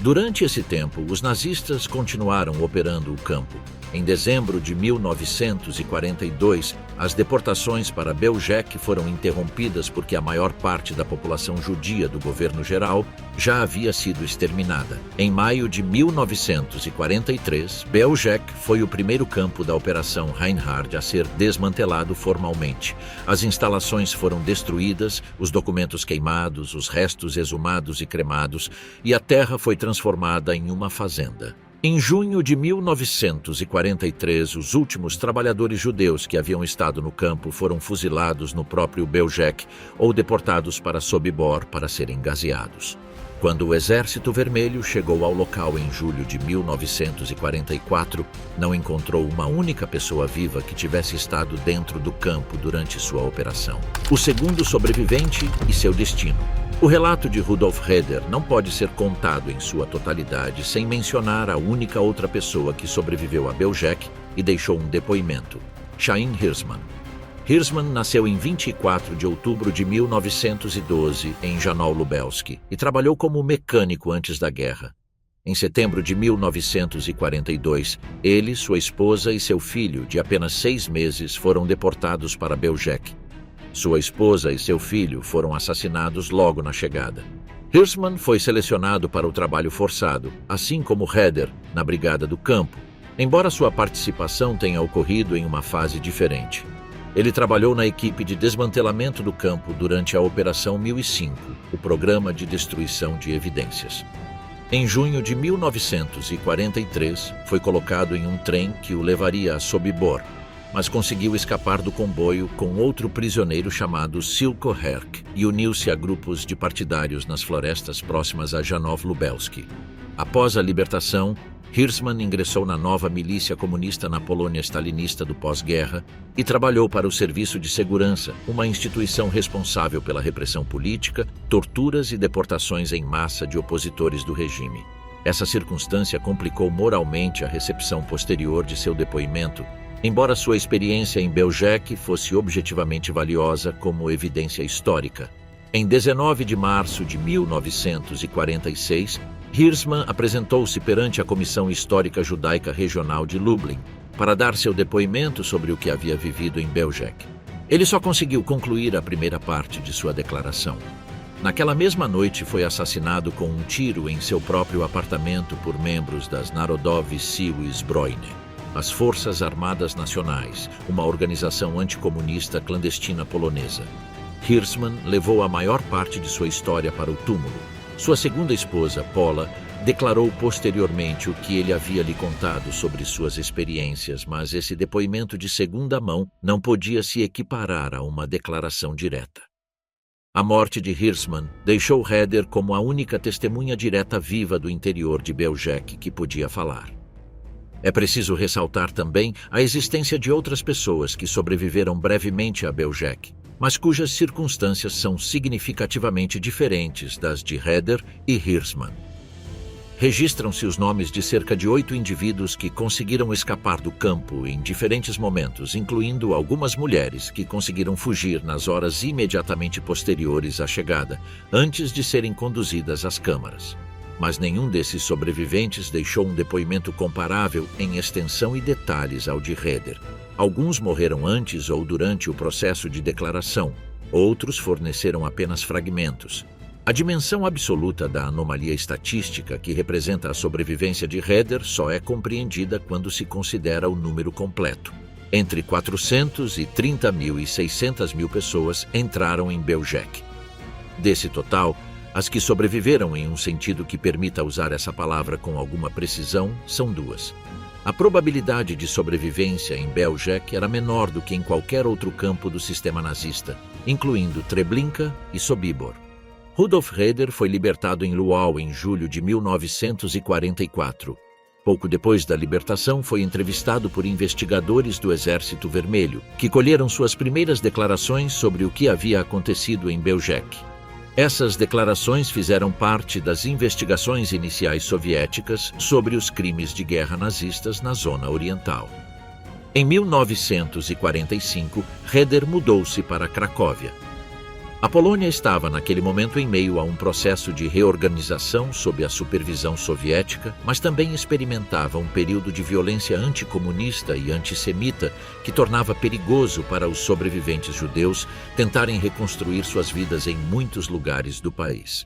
Durante esse tempo, os nazistas continuaram operando o campo. Em dezembro de 1942, as deportações para Belzec foram interrompidas porque a maior parte da população judia do governo geral já havia sido exterminada. Em maio de 1943, Belzec foi o primeiro campo da Operação Reinhard a ser desmantelado formalmente. As instalações foram destruídas, os documentos queimados, os restos exumados e cremados, e a terra foi transformada em uma fazenda. Em junho de 1943, os últimos trabalhadores judeus que haviam estado no campo foram fuzilados no próprio Belzec ou deportados para Sobibor para serem gaseados. Quando o Exército Vermelho chegou ao local em julho de 1944, não encontrou uma única pessoa viva que tivesse estado dentro do campo durante sua operação. O segundo sobrevivente e seu destino. O relato de Rudolf Heder não pode ser contado em sua totalidade sem mencionar a única outra pessoa que sobreviveu a Belzec e deixou um depoimento: Chaim Hirschman. Hirschman nasceu em 24 de outubro de 1912 em Janol Lubelski e trabalhou como mecânico antes da guerra. Em setembro de 1942, ele, sua esposa e seu filho, de apenas 6 meses, foram deportados para Belzec. Sua esposa e seu filho foram assassinados logo na chegada. Hirschman foi selecionado para o trabalho forçado, assim como Heder, na Brigada do Campo, embora sua participação tenha ocorrido em uma fase diferente. Ele trabalhou na equipe de desmantelamento do campo durante a Operação 1005, o programa de destruição de evidências. Em junho de 1943, foi colocado em um trem que o levaria a Sobibor, mas conseguiu escapar do comboio com outro prisioneiro chamado Silko Herk e uniu-se a grupos de partidários nas florestas próximas a Janov Lubelski. Após a libertação, Hirschman ingressou na nova milícia comunista na Polônia stalinista do pós-guerra e trabalhou para o Serviço de Segurança, uma instituição responsável pela repressão política, torturas e deportações em massa de opositores do regime. Essa circunstância complicou moralmente a recepção posterior de seu depoimento, embora sua experiência em Belzec fosse objetivamente valiosa como evidência histórica. Em 19 de março de 1946, Hirschman apresentou-se perante a Comissão Histórica Judaica Regional de Lublin para dar seu depoimento sobre o que havia vivido em Belzec. Ele só conseguiu concluir a primeira parte de sua declaração. Naquela mesma noite foi assassinado com um tiro em seu próprio apartamento por membros das Narodowy Siły Zbrojne, as Forças Armadas Nacionais, uma organização anticomunista clandestina polonesa. Hirschman levou a maior parte de sua história para o túmulo. Sua segunda esposa, Paula, declarou posteriormente o que ele havia lhe contado sobre suas experiências, mas esse depoimento de segunda mão não podia se equiparar a uma declaração direta. A morte de Hirschman deixou Heder como a única testemunha direta viva do interior de Belzec que podia falar. É preciso ressaltar também a existência de outras pessoas que sobreviveram brevemente a Belzec, mas cujas circunstâncias são significativamente diferentes das de Heder e Hirschman. Registram-se os nomes de cerca de 8 indivíduos que conseguiram escapar do campo em diferentes momentos, incluindo algumas mulheres que conseguiram fugir nas horas imediatamente posteriores à chegada, antes de serem conduzidas às câmaras. Mas nenhum desses sobreviventes deixou um depoimento comparável em extensão e detalhes ao de Heder. Alguns morreram antes ou durante o processo de declaração, outros forneceram apenas fragmentos. A dimensão absoluta da anomalia estatística que representa a sobrevivência de Heder só é compreendida quando se considera o número completo. Entre 430.000 e 600.000 pessoas entraram em Belzec. Desse total, As que sobreviveram em um sentido que permita usar essa palavra com alguma precisão são duas. A probabilidade de sobrevivência em Belzec era menor do que em qualquer outro campo do sistema nazista, incluindo Treblinka e Sobibor. Rudolf Roeder foi libertado em Luau em julho de 1944. Pouco depois da libertação, foi entrevistado por investigadores do Exército Vermelho, que colheram suas primeiras declarações sobre o que havia acontecido em Belzec. Essas declarações fizeram parte das investigações iniciais soviéticas sobre os crimes de guerra nazistas na zona oriental. Em 1945, Roeder mudou-se para Cracóvia. A Polônia estava naquele momento em meio a um processo de reorganização sob a supervisão soviética, mas também experimentava um período de violência anticomunista e antissemita que tornava perigoso para os sobreviventes judeus tentarem reconstruir suas vidas em muitos lugares do país.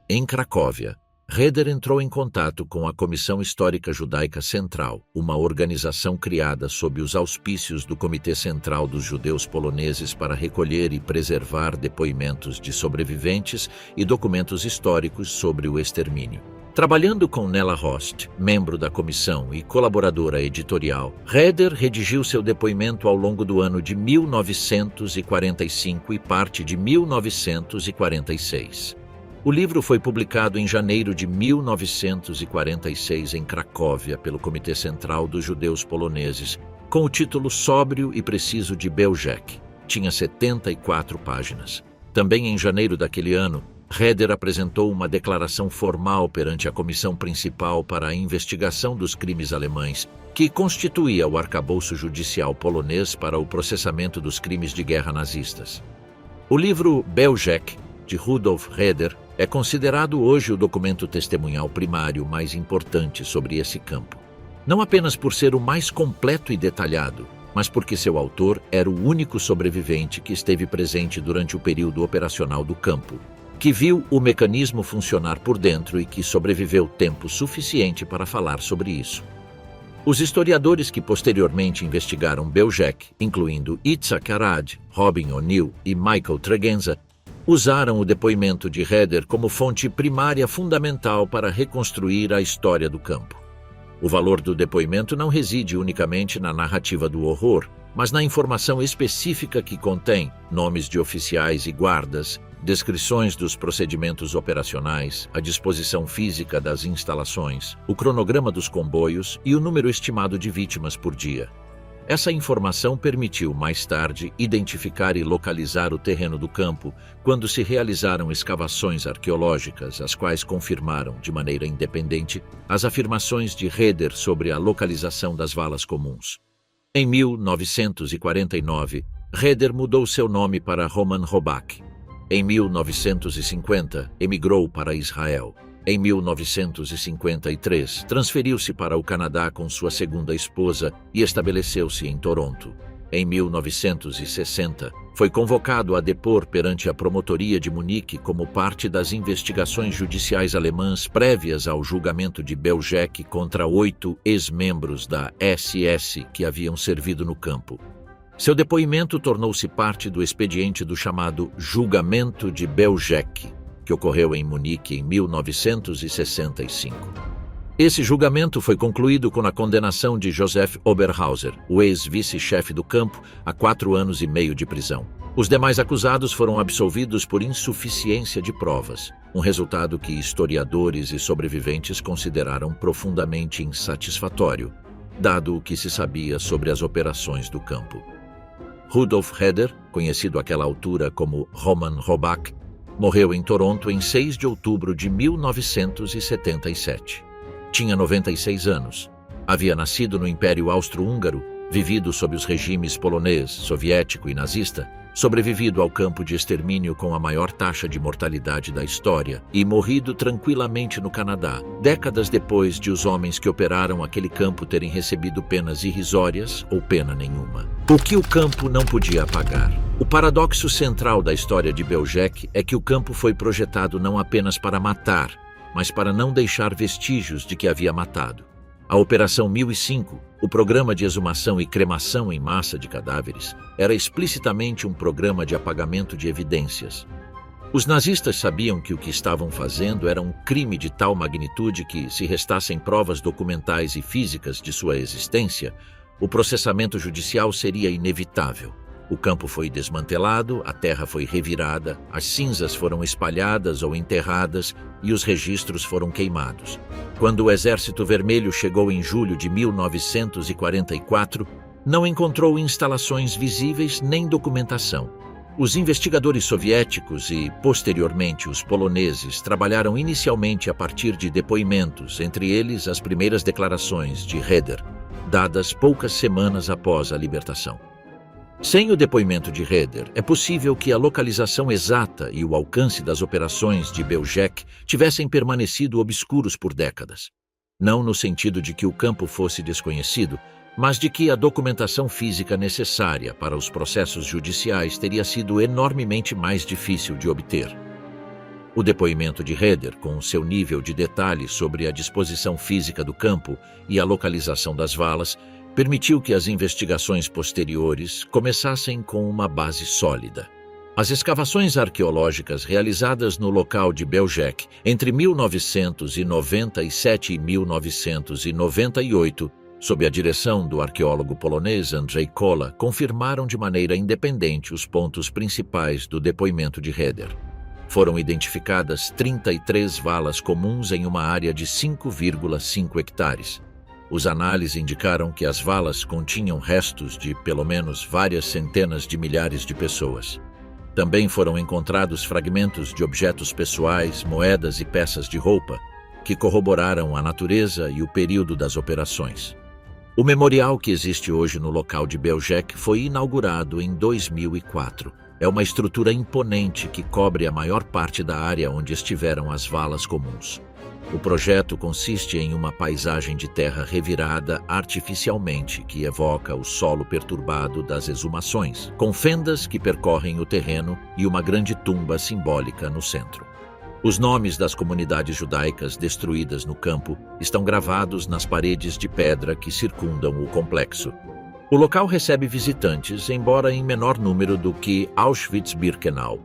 Em Cracóvia, Roeder entrou em contato com a Comissão Histórica Judaica Central, uma organização criada sob os auspícios do Comitê Central dos Judeus Poloneses para recolher e preservar depoimentos de sobreviventes e documentos históricos sobre o extermínio. Trabalhando com Nella Rost, membro da comissão e colaboradora editorial, Roeder redigiu seu depoimento ao longo do ano de 1945 e parte de 1946. O livro foi publicado em janeiro de 1946 em Cracóvia pelo Comitê Central dos Judeus Poloneses, com o título sóbrio e preciso de Belzec. Tinha 74 páginas. Também em janeiro daquele ano, Roeder apresentou uma declaração formal perante a Comissão Principal para a Investigação dos Crimes Alemães, que constituía o arcabouço judicial polonês para o processamento dos crimes de guerra nazistas. O livro Belzec, de Rudolf Roeder, é considerado hoje o documento testemunhal primário mais importante sobre esse campo. Não apenas por ser o mais completo e detalhado, mas porque seu autor era o único sobrevivente que esteve presente durante o período operacional do campo, que viu o mecanismo funcionar por dentro e que sobreviveu tempo suficiente para falar sobre isso. Os historiadores que posteriormente investigaram Belzec, incluindo Itzhak Arad, Robin O'Neill e Michael Tregenza, usaram o depoimento de Roeder como fonte primária fundamental para reconstruir a história do campo. O valor do depoimento não reside unicamente na narrativa do horror, mas na informação específica que contém nomes de oficiais e guardas, descrições dos procedimentos operacionais, a disposição física das instalações, o cronograma dos comboios e o número estimado de vítimas por dia. Essa informação permitiu, mais tarde, identificar e localizar o terreno do campo quando se realizaram escavações arqueológicas, as quais confirmaram, de maneira independente, as afirmações de Roeder sobre a localização das valas comuns. Em 1949, Roeder mudou seu nome para Roman Robak. Em 1950, emigrou para Israel. Em 1953, transferiu-se para o Canadá com sua segunda esposa e estabeleceu-se em Toronto. Em 1960, foi convocado a depor perante a Promotoria de Munique como parte das investigações judiciais alemãs prévias ao julgamento de Belzec contra 8 ex-membros da SS que haviam servido no campo. Seu depoimento tornou-se parte do expediente do chamado Julgamento de Belzec, que ocorreu em Munique em 1965. Esse julgamento foi concluído com a condenação de Joseph Oberhauser, o ex-vice-chefe do campo, a 4 anos e meio de prisão. Os demais acusados foram absolvidos por insuficiência de provas, um resultado que historiadores e sobreviventes consideraram profundamente insatisfatório, dado o que se sabia sobre as operações do campo. Rudolf Roeder, conhecido àquela altura como Roman Robak, morreu em Toronto em 6 de outubro de 1977. Tinha 96 anos. Havia nascido no Império Austro-Húngaro, vivido sob os regimes polonês, soviético e nazista, sobrevivido ao campo de extermínio com a maior taxa de mortalidade da história e morrido tranquilamente no Canadá, décadas depois de os homens que operaram aquele campo terem recebido penas irrisórias ou pena nenhuma. O que o campo não podia apagar? O paradoxo central da história de Belzec é que o campo foi projetado não apenas para matar, mas para não deixar vestígios de que havia matado. A Operação 1005, o programa de exumação e cremação em massa de cadáveres, era explicitamente um programa de apagamento de evidências. Os nazistas sabiam que o que estavam fazendo era um crime de tal magnitude que, se restassem provas documentais e físicas de sua existência, o processamento judicial seria inevitável. O campo foi desmantelado, a terra foi revirada, as cinzas foram espalhadas ou enterradas e os registros foram queimados. Quando o Exército Vermelho chegou em julho de 1944, não encontrou instalações visíveis nem documentação. Os investigadores soviéticos e, posteriormente, os poloneses trabalharam inicialmente a partir de depoimentos, entre eles as primeiras declarações de Heder, dadas poucas semanas após a libertação. Sem o depoimento de Heder, é possível que a localização exata e o alcance das operações de Belzec tivessem permanecido obscuros por décadas. Não no sentido de que o campo fosse desconhecido, mas de que a documentação física necessária para os processos judiciais teria sido enormemente mais difícil de obter. O depoimento de Heder, com seu nível de detalhe sobre a disposição física do campo e a localização das valas, permitiu que as investigações posteriores começassem com uma base sólida. As escavações arqueológicas realizadas no local de Belzec entre 1997 e 1998, sob a direção do arqueólogo polonês Andrzej Kola, confirmaram de maneira independente os pontos principais do depoimento de Heder. Foram identificadas 33 valas comuns em uma área de 5,5 hectares. Os análises indicaram que as valas continham restos de, pelo menos, várias centenas de milhares de pessoas. Também foram encontrados fragmentos de objetos pessoais, moedas e peças de roupa, que corroboraram a natureza e o período das operações. O memorial que existe hoje no local de Belzec foi inaugurado em 2004. É uma estrutura imponente que cobre a maior parte da área onde estiveram as valas comuns. O projeto consiste em uma paisagem de terra revirada artificialmente que evoca o solo perturbado das exumações, com fendas que percorrem o terreno e uma grande tumba simbólica no centro. Os nomes das comunidades judaicas destruídas no campo estão gravados nas paredes de pedra que circundam o complexo. O local recebe visitantes, embora em menor número do que Auschwitz-Birkenau.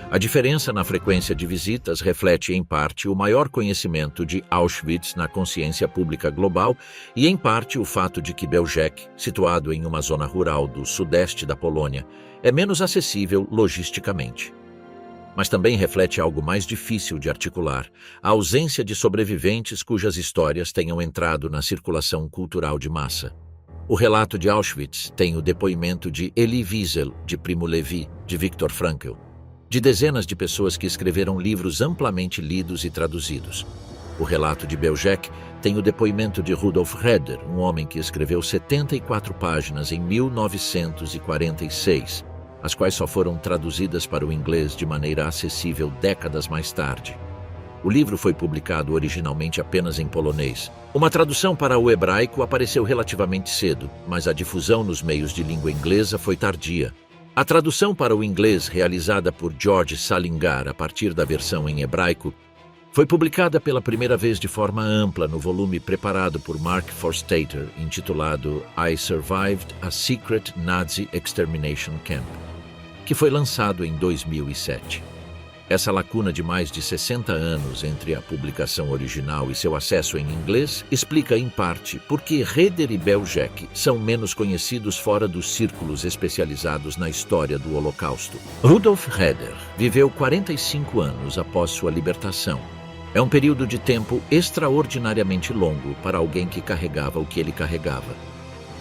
A diferença na frequência de visitas reflete, em parte, o maior conhecimento de Auschwitz na consciência pública global e, em parte, o fato de que Belzec, situado em uma zona rural do sudeste da Polônia, é menos acessível logisticamente. Mas também reflete algo mais difícil de articular: a ausência de sobreviventes cujas histórias tenham entrado na circulação cultural de massa. O relato de Auschwitz tem o depoimento de Elie Wiesel, de Primo Levi, de Viktor Frankl, de dezenas de pessoas que escreveram livros amplamente lidos e traduzidos. O relato de Belzec tem o depoimento de Rudolf Heder, um homem que escreveu 74 páginas em 1946, as quais só foram traduzidas para o inglês de maneira acessível décadas mais tarde. O livro foi publicado originalmente apenas em polonês. Uma tradução para o hebraico apareceu relativamente cedo, mas a difusão nos meios de língua inglesa foi tardia. A tradução para o inglês, realizada por George Salinger a partir da versão em hebraico, foi publicada pela primeira vez de forma ampla no volume preparado por Mark Forstater, intitulado I Survived a Secret Nazi Extermination Camp, que foi lançado em 2007. Essa lacuna de mais de 60 anos entre a publicação original e seu acesso em inglês explica, em parte, por que Heder e Belzec são menos conhecidos fora dos círculos especializados na história do Holocausto. Rudolf Heder viveu 45 anos após sua libertação. É um período de tempo extraordinariamente longo para alguém que carregava o que ele carregava.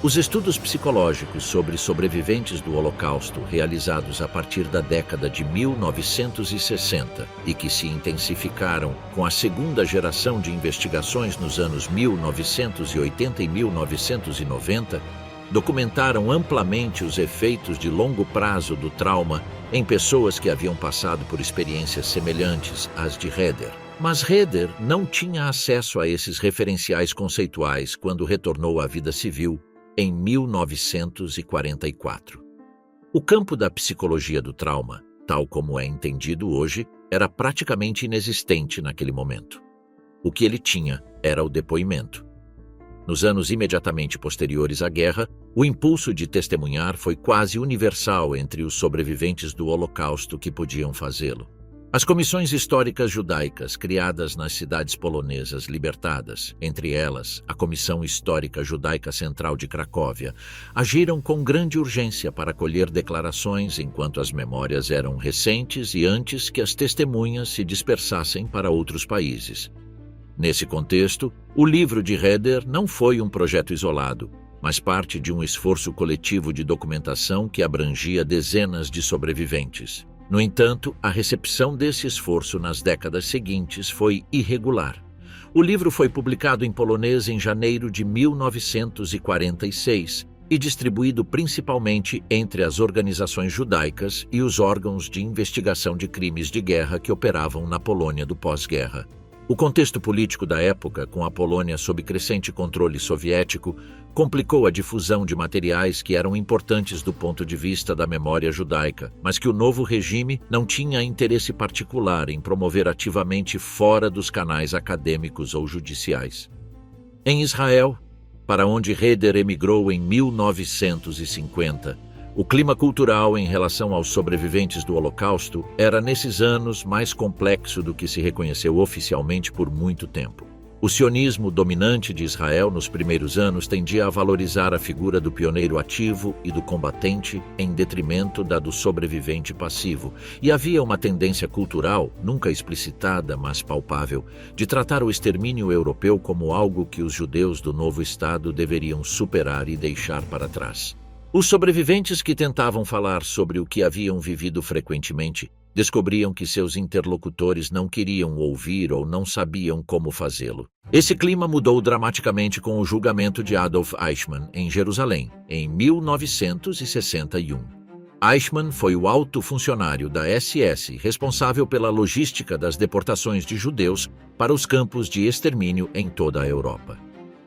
Os estudos psicológicos sobre sobreviventes do Holocausto, realizados a partir da década de 1960 e que se intensificaram com a segunda geração de investigações nos anos 1980 e 1990, documentaram amplamente os efeitos de longo prazo do trauma em pessoas que haviam passado por experiências semelhantes às de Heder. Mas Heder não tinha acesso a esses referenciais conceituais quando retornou à vida civil em 1944. O campo da psicologia do trauma, tal como é entendido hoje, era praticamente inexistente naquele momento. O que ele tinha era o depoimento. Nos anos imediatamente posteriores à guerra, o impulso de testemunhar foi quase universal entre os sobreviventes do Holocausto que podiam fazê-lo. As comissões históricas judaicas criadas nas cidades polonesas libertadas, entre elas a Comissão Histórica Judaica Central de Cracóvia, agiram com grande urgência para colher declarações enquanto as memórias eram recentes e antes que as testemunhas se dispersassem para outros países. Nesse contexto, o livro de Heder não foi um projeto isolado, mas parte de um esforço coletivo de documentação que abrangia dezenas de sobreviventes. No entanto, a recepção desse esforço nas décadas seguintes foi irregular. O livro foi publicado em polonês em janeiro de 1946 e distribuído principalmente entre as organizações judaicas e os órgãos de investigação de crimes de guerra que operavam na Polônia do pós-guerra. O contexto político da época, com a Polônia sob crescente controle soviético, complicou a difusão de materiais que eram importantes do ponto de vista da memória judaica, mas que o novo regime não tinha interesse particular em promover ativamente fora dos canais acadêmicos ou judiciais. Em Israel, para onde Heder emigrou em 1950, o clima cultural em relação aos sobreviventes do Holocausto era, nesses anos, mais complexo do que se reconheceu oficialmente por muito tempo. O sionismo dominante de Israel nos primeiros anos tendia a valorizar a figura do pioneiro ativo e do combatente em detrimento da do sobrevivente passivo, e havia uma tendência cultural, nunca explicitada, mas palpável, de tratar o extermínio europeu como algo que os judeus do novo Estado deveriam superar e deixar para trás. Os sobreviventes que tentavam falar sobre o que haviam vivido frequentemente descobriam que seus interlocutores não queriam ouvir ou não sabiam como fazê-lo. Esse clima mudou dramaticamente com o julgamento de Adolf Eichmann em Jerusalém, em 1961. Eichmann foi o alto funcionário da SS responsável pela logística das deportações de judeus para os campos de extermínio em toda a Europa.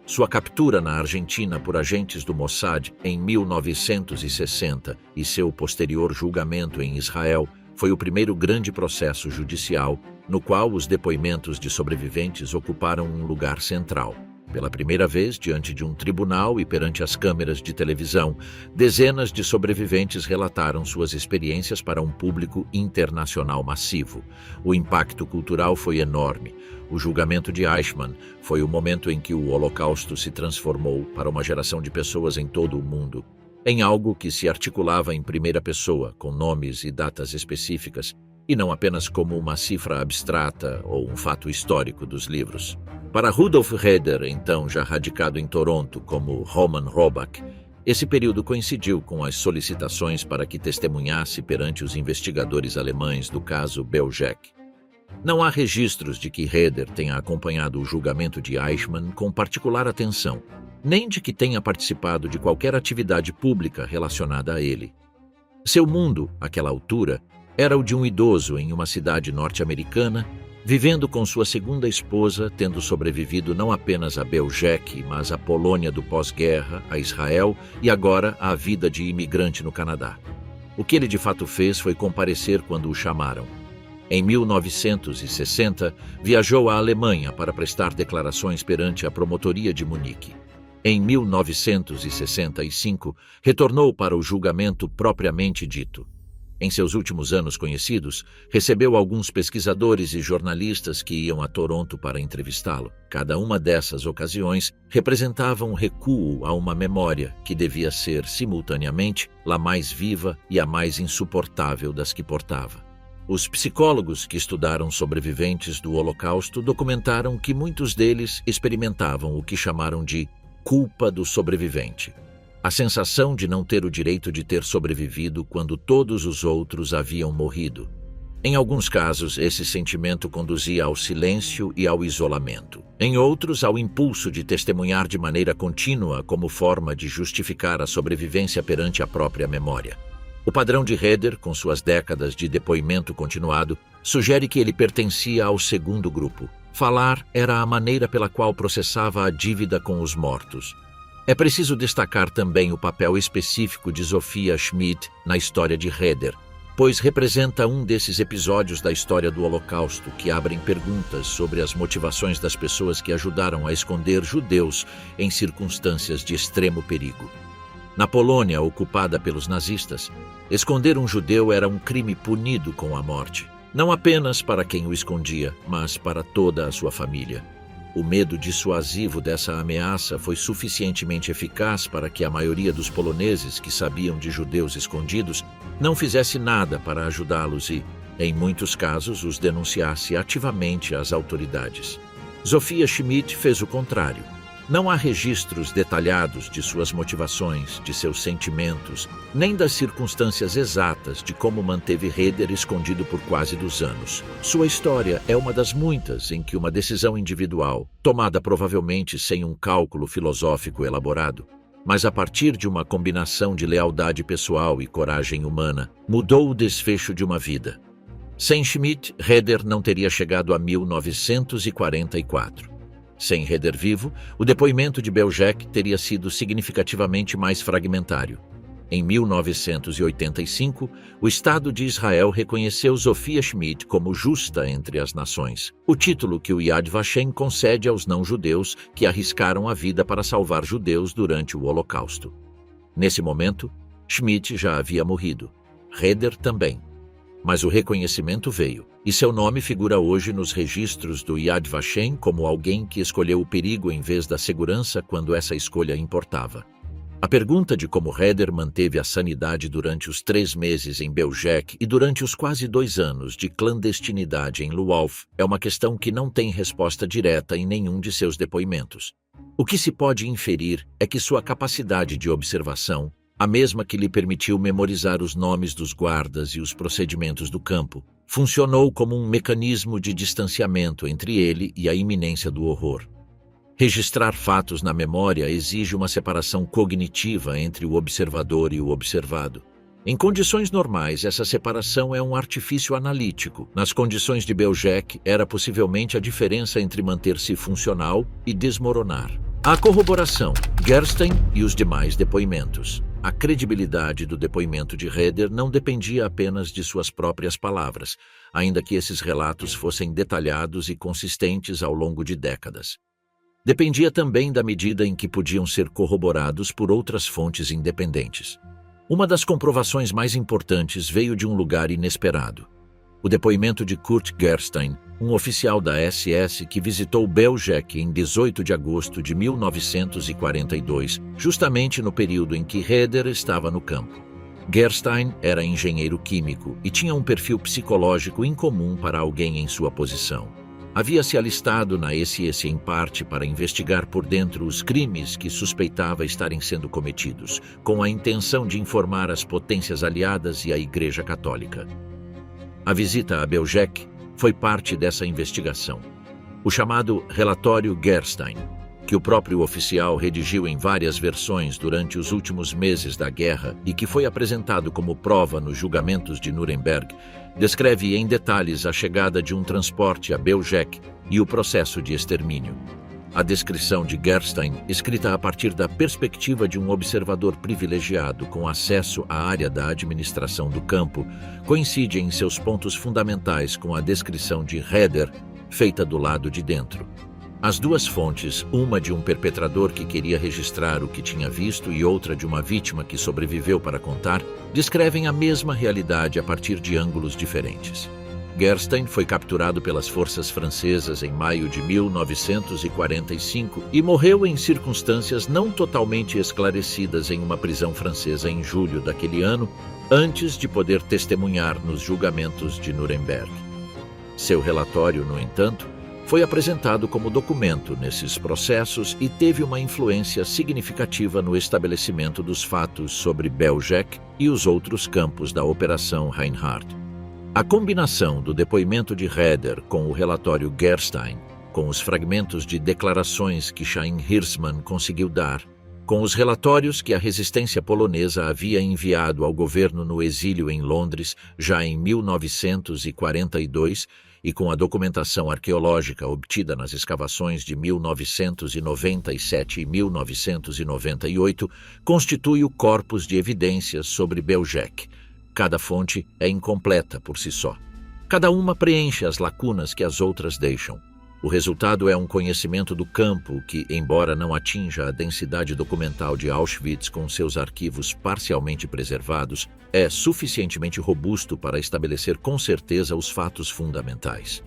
Sua captura na Argentina por agentes do Mossad em 1960 e seu posterior julgamento em Israel foi o primeiro grande processo judicial no qual os depoimentos de sobreviventes ocuparam um lugar central. Pela primeira vez, diante de um tribunal e perante as câmeras de televisão, dezenas de sobreviventes relataram suas experiências para um público internacional massivo. O impacto cultural foi enorme. O julgamento de Eichmann foi o momento em que o Holocausto se transformou para uma geração de pessoas em todo o mundo em algo que se articulava em primeira pessoa, com nomes e datas específicas, e não apenas como uma cifra abstrata ou um fato histórico dos livros. Para Rudolf Heder, então já radicado em Toronto como Roman Robach, esse período coincidiu com as solicitações para que testemunhasse perante os investigadores alemães do caso Belzec. Não há registros de que Heder tenha acompanhado o julgamento de Eichmann com particular atenção, nem de que tenha participado de qualquer atividade pública relacionada a ele. Seu mundo, àquela altura, era o de um idoso em uma cidade norte-americana, vivendo com sua segunda esposa, tendo sobrevivido não apenas a Belzec, mas à Polônia do pós-guerra, a Israel e agora à vida de imigrante no Canadá. O que ele de fato fez foi comparecer quando o chamaram. Em 1960, viajou à Alemanha para prestar declarações perante a Promotoria de Munique. Em 1965, retornou para o julgamento propriamente dito. Em seus últimos anos conhecidos, recebeu alguns pesquisadores e jornalistas que iam a Toronto para entrevistá-lo. Cada uma dessas ocasiões representava um recuo a uma memória que devia ser, simultaneamente, a mais viva e a mais insuportável das que portava. Os psicólogos que estudaram sobreviventes do Holocausto documentaram que muitos deles experimentavam o que chamaram de culpa do sobrevivente. A sensação de não ter o direito de ter sobrevivido quando todos os outros haviam morrido. Em alguns casos, esse sentimento conduzia ao silêncio e ao isolamento. Em outros, ao impulso de testemunhar de maneira contínua como forma de justificar a sobrevivência perante a própria memória. O padrão de Heder, com suas décadas de depoimento continuado, sugere que ele pertencia ao segundo grupo. Falar era a maneira pela qual processava a dívida com os mortos. É preciso destacar também o papel específico de Sophia Schmidt na história de Heder, pois representa um desses episódios da história do Holocausto que abrem perguntas sobre as motivações das pessoas que ajudaram a esconder judeus em circunstâncias de extremo perigo. Na Polônia ocupada pelos nazistas, esconder um judeu era um crime punido com a morte. Não apenas para quem o escondia, mas para toda a sua família. O medo dissuasivo dessa ameaça foi suficientemente eficaz para que a maioria dos poloneses que sabiam de judeus escondidos não fizesse nada para ajudá-los e, em muitos casos, os denunciasse ativamente às autoridades. Zofia Schmidt fez o contrário. Não há registros detalhados de suas motivações, de seus sentimentos, nem das circunstâncias exatas de como manteve Heder escondido por quase 2 anos. Sua história é uma das muitas em que uma decisão individual, tomada provavelmente sem um cálculo filosófico elaborado, mas a partir de uma combinação de lealdade pessoal e coragem humana, mudou o desfecho de uma vida. Sem Schmidt, Heder não teria chegado a 1944. Sem Heder vivo, o depoimento de Belzec teria sido significativamente mais fragmentário. Em 1985, o Estado de Israel reconheceu Zofia Schmidt como justa entre as nações, o título que o Yad Vashem concede aos não-judeus que arriscaram a vida para salvar judeus durante o Holocausto. Nesse momento, Schmidt já havia morrido. Heder também. Mas o reconhecimento veio, e seu nome figura hoje nos registros do Yad Vashem como alguém que escolheu o perigo em vez da segurança quando essa escolha importava. A pergunta de como Heder manteve a sanidade durante os 3 meses em Belzec e durante os quase 2 anos de clandestinidade em Lwów é uma questão que não tem resposta direta em nenhum de seus depoimentos. O que se pode inferir é que sua capacidade de observação, a mesma que lhe permitiu memorizar os nomes dos guardas e os procedimentos do campo, funcionou como um mecanismo de distanciamento entre ele e a iminência do horror. Registrar fatos na memória exige uma separação cognitiva entre o observador e o observado. Em condições normais, essa separação é um artifício analítico. Nas condições de Belzec, era possivelmente a diferença entre manter-se funcional e desmoronar. A corroboração, Gerstein e os demais depoimentos. A credibilidade do depoimento de Heder não dependia apenas de suas próprias palavras, ainda que esses relatos fossem detalhados e consistentes ao longo de décadas. Dependia também da medida em que podiam ser corroborados por outras fontes independentes. Uma das comprovações mais importantes veio de um lugar inesperado. O depoimento de Kurt Gerstein, um oficial da SS que visitou Belzec em 18 de agosto de 1942, justamente no período em que Heder estava no campo. Gerstein era engenheiro químico e tinha um perfil psicológico incomum para alguém em sua posição. Havia se alistado na SS em parte para investigar por dentro os crimes que suspeitava estarem sendo cometidos, com a intenção de informar as potências aliadas e a Igreja Católica. A visita a Belzec foi parte dessa investigação. O chamado Relatório Gerstein, que o próprio oficial redigiu em várias versões durante os últimos meses da guerra e que foi apresentado como prova nos julgamentos de Nuremberg, descreve em detalhes a chegada de um transporte a Belzec e o processo de extermínio. A descrição de Gerstein, escrita a partir da perspectiva de um observador privilegiado com acesso à área da administração do campo, coincide em seus pontos fundamentais com a descrição de Heder, feita do lado de dentro. As duas fontes, uma de um perpetrador que queria registrar o que tinha visto e outra de uma vítima que sobreviveu para contar, descrevem a mesma realidade a partir de ângulos diferentes. Gerstein foi capturado pelas forças francesas em maio de 1945 e morreu em circunstâncias não totalmente esclarecidas em uma prisão francesa em julho daquele ano, antes de poder testemunhar nos julgamentos de Nuremberg. Seu relatório, no entanto, foi apresentado como documento nesses processos e teve uma influência significativa no estabelecimento dos fatos sobre Belzec e os outros campos da Operação Reinhardt. A combinação do depoimento de Heder com o relatório Gerstein, com os fragmentos de declarações que Chaim Hirschman conseguiu dar, com os relatórios que a resistência polonesa havia enviado ao governo no exílio em Londres já em 1942 e com a documentação arqueológica obtida nas escavações de 1997 e 1998, constitui o corpus de evidências sobre Belzec. Cada fonte é incompleta por si só. Cada uma preenche as lacunas que as outras deixam. O resultado é um conhecimento do campo que, embora não atinja a densidade documental de Auschwitz com seus arquivos parcialmente preservados, é suficientemente robusto para estabelecer com certeza os fatos fundamentais.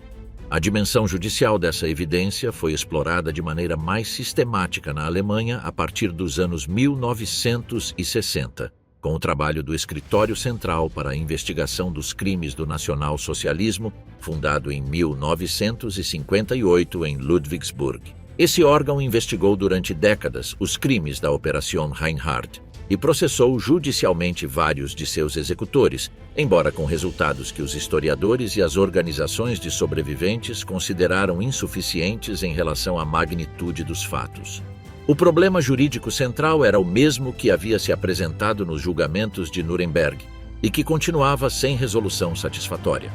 A dimensão judicial dessa evidência foi explorada de maneira mais sistemática na Alemanha a partir dos anos 1960, com o trabalho do Escritório Central para a Investigação dos Crimes do Nacionalsocialismo, fundado em 1958 em Ludwigsburg. Esse órgão investigou durante décadas os crimes da Operação Reinhard e processou judicialmente vários de seus executores, embora com resultados que os historiadores e as organizações de sobreviventes consideraram insuficientes em relação à magnitude dos fatos. O problema jurídico central era o mesmo que havia se apresentado nos julgamentos de Nuremberg e que continuava sem resolução satisfatória.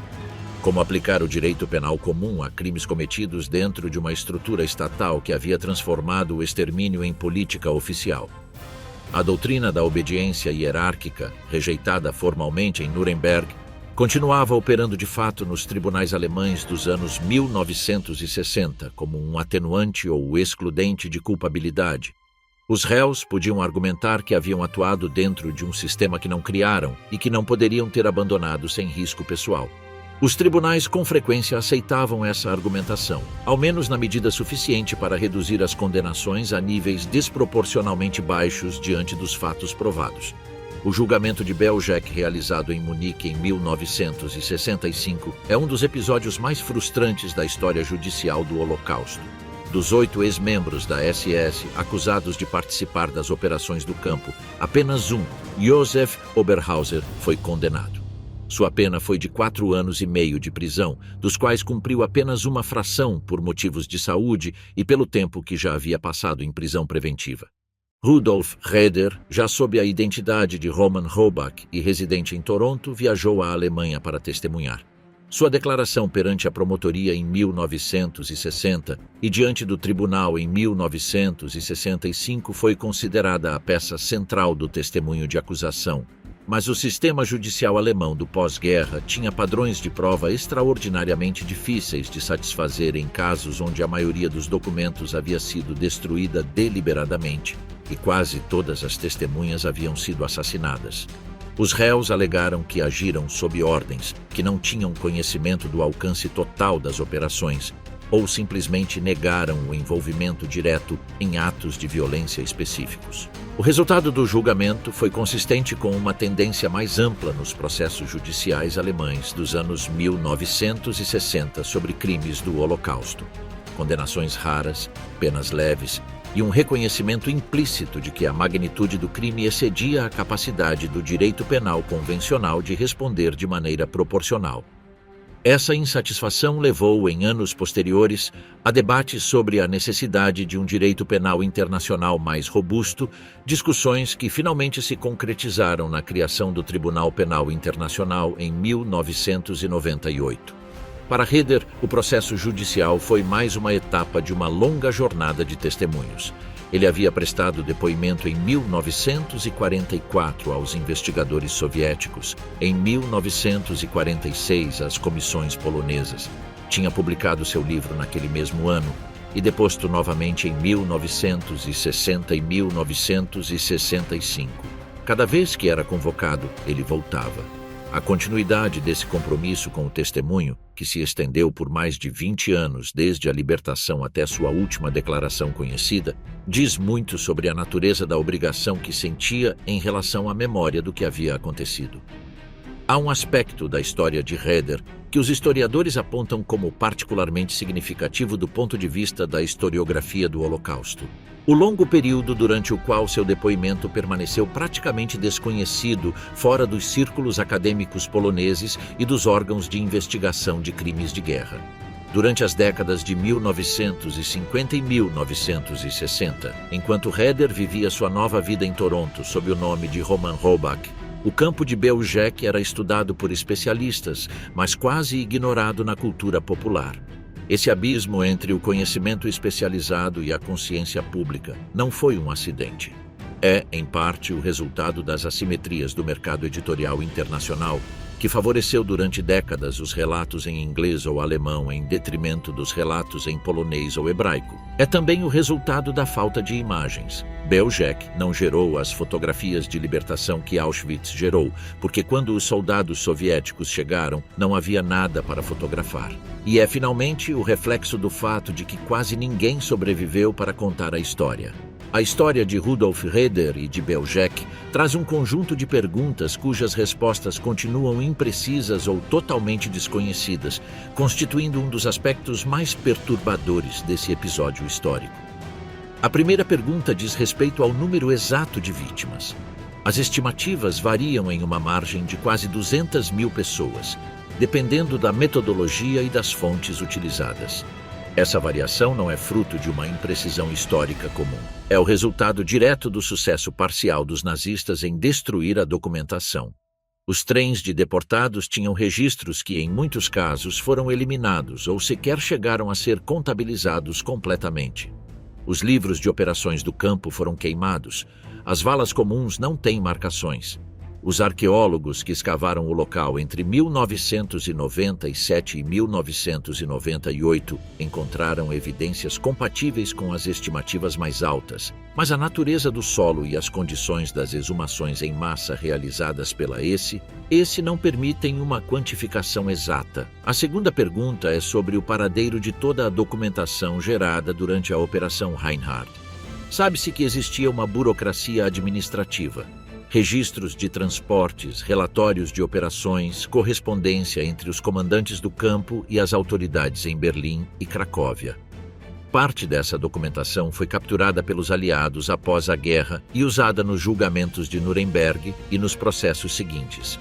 Como aplicar o direito penal comum a crimes cometidos dentro de uma estrutura estatal que havia transformado o extermínio em política oficial. A doutrina da obediência hierárquica, rejeitada formalmente em Nuremberg, continuava operando de fato nos tribunais alemães dos anos 1960 como um atenuante ou excludente de culpabilidade. Os réus podiam argumentar que haviam atuado dentro de um sistema que não criaram e que não poderiam ter abandonado sem risco pessoal. Os tribunais com frequência aceitavam essa argumentação, ao menos na medida suficiente para reduzir as condenações a níveis desproporcionalmente baixos diante dos fatos provados. O julgamento de Belzec, realizado em Munique em 1965, é um dos episódios mais frustrantes da história judicial do Holocausto. Dos 8 ex-membros da SS acusados de participar das operações do campo, apenas um, Josef Oberhauser, foi condenado. Sua pena foi de 4 anos e meio de prisão, dos quais cumpriu apenas uma fração por motivos de saúde e pelo tempo que já havia passado em prisão preventiva. Rudolf Roeder, já sob a identidade de Roman Robach e residente em Toronto, viajou à Alemanha para testemunhar. Sua declaração perante a promotoria em 1960 e diante do tribunal em 1965 foi considerada a peça central do testemunho de acusação. Mas o sistema judicial alemão do pós-guerra tinha padrões de prova extraordinariamente difíceis de satisfazer em casos onde a maioria dos documentos havia sido destruída deliberadamente e quase todas as testemunhas haviam sido assassinadas. Os réus alegaram que agiram sob ordens, que não tinham conhecimento do alcance total das operações ou simplesmente negaram o envolvimento direto em atos de violência específicos. O resultado do julgamento foi consistente com uma tendência mais ampla nos processos judiciais alemães dos anos 1960 sobre crimes do Holocausto. Condenações raras, penas leves e um reconhecimento implícito de que a magnitude do crime excedia a capacidade do direito penal convencional de responder de maneira proporcional. Essa insatisfação levou, em anos posteriores, a debates sobre a necessidade de um direito penal internacional mais robusto, discussões que finalmente se concretizaram na criação do Tribunal Penal Internacional em 1998. Para Roeder, o processo judicial foi mais uma etapa de uma longa jornada de testemunhos. Ele havia prestado depoimento em 1944 aos investigadores soviéticos, em 1946 às comissões polonesas. Tinha publicado seu livro naquele mesmo ano e deposto novamente em 1960 e 1965. Cada vez que era convocado, ele voltava. A continuidade desse compromisso com o testemunho, que se estendeu por mais de 20 anos desde a libertação até sua última declaração conhecida, diz muito sobre a natureza da obrigação que sentia em relação à memória do que havia acontecido. Há um aspecto da história de Roeder que os historiadores apontam como particularmente significativo do ponto de vista da historiografia do Holocausto. O longo período durante o qual seu depoimento permaneceu praticamente desconhecido fora dos círculos acadêmicos poloneses e dos órgãos de investigação de crimes de guerra. Durante as décadas de 1950 e 1960, enquanto Roeder vivia sua nova vida em Toronto sob o nome de Roman Robach, o campo de Belzec era estudado por especialistas, mas quase ignorado na cultura popular. Esse abismo entre o conhecimento especializado e a consciência pública não foi um acidente. É, em parte, o resultado das assimetrias do mercado editorial internacional, que favoreceu durante décadas os relatos em inglês ou alemão em detrimento dos relatos em polonês ou hebraico. É também o resultado da falta de imagens. Belzec não gerou as fotografias de libertação que Auschwitz gerou, porque quando os soldados soviéticos chegaram, não havia nada para fotografar. E é finalmente o reflexo do fato de que quase ninguém sobreviveu para contar a história. A história de Rudolf Roeder e de Belzec traz um conjunto de perguntas cujas respostas continuam imprecisas ou totalmente desconhecidas, constituindo um dos aspectos mais perturbadores desse episódio histórico. A primeira pergunta diz respeito ao número exato de vítimas. As estimativas variam em uma margem de quase 200 mil pessoas, dependendo da metodologia e das fontes utilizadas. Essa variação não é fruto de uma imprecisão histórica comum. É o resultado direto do sucesso parcial dos nazistas em destruir a documentação. Os trens de deportados tinham registros que, em muitos casos, foram eliminados ou sequer chegaram a ser contabilizados completamente. Os livros de operações do campo foram queimados. As valas comuns não têm marcações. Os arqueólogos que escavaram o local entre 1997 e 1998 encontraram evidências compatíveis com as estimativas mais altas, mas a natureza do solo e as condições das exumações em massa realizadas pela esse não permitem uma quantificação exata. A segunda pergunta é sobre o paradeiro de toda a documentação gerada durante a Operação Reinhard. Sabe-se que existia uma burocracia administrativa. Registros de transportes, relatórios de operações, correspondência entre os comandantes do campo e as autoridades em Berlim e Cracóvia. Parte dessa documentação foi capturada pelos aliados após a guerra e usada nos julgamentos de Nuremberg e nos processos seguintes.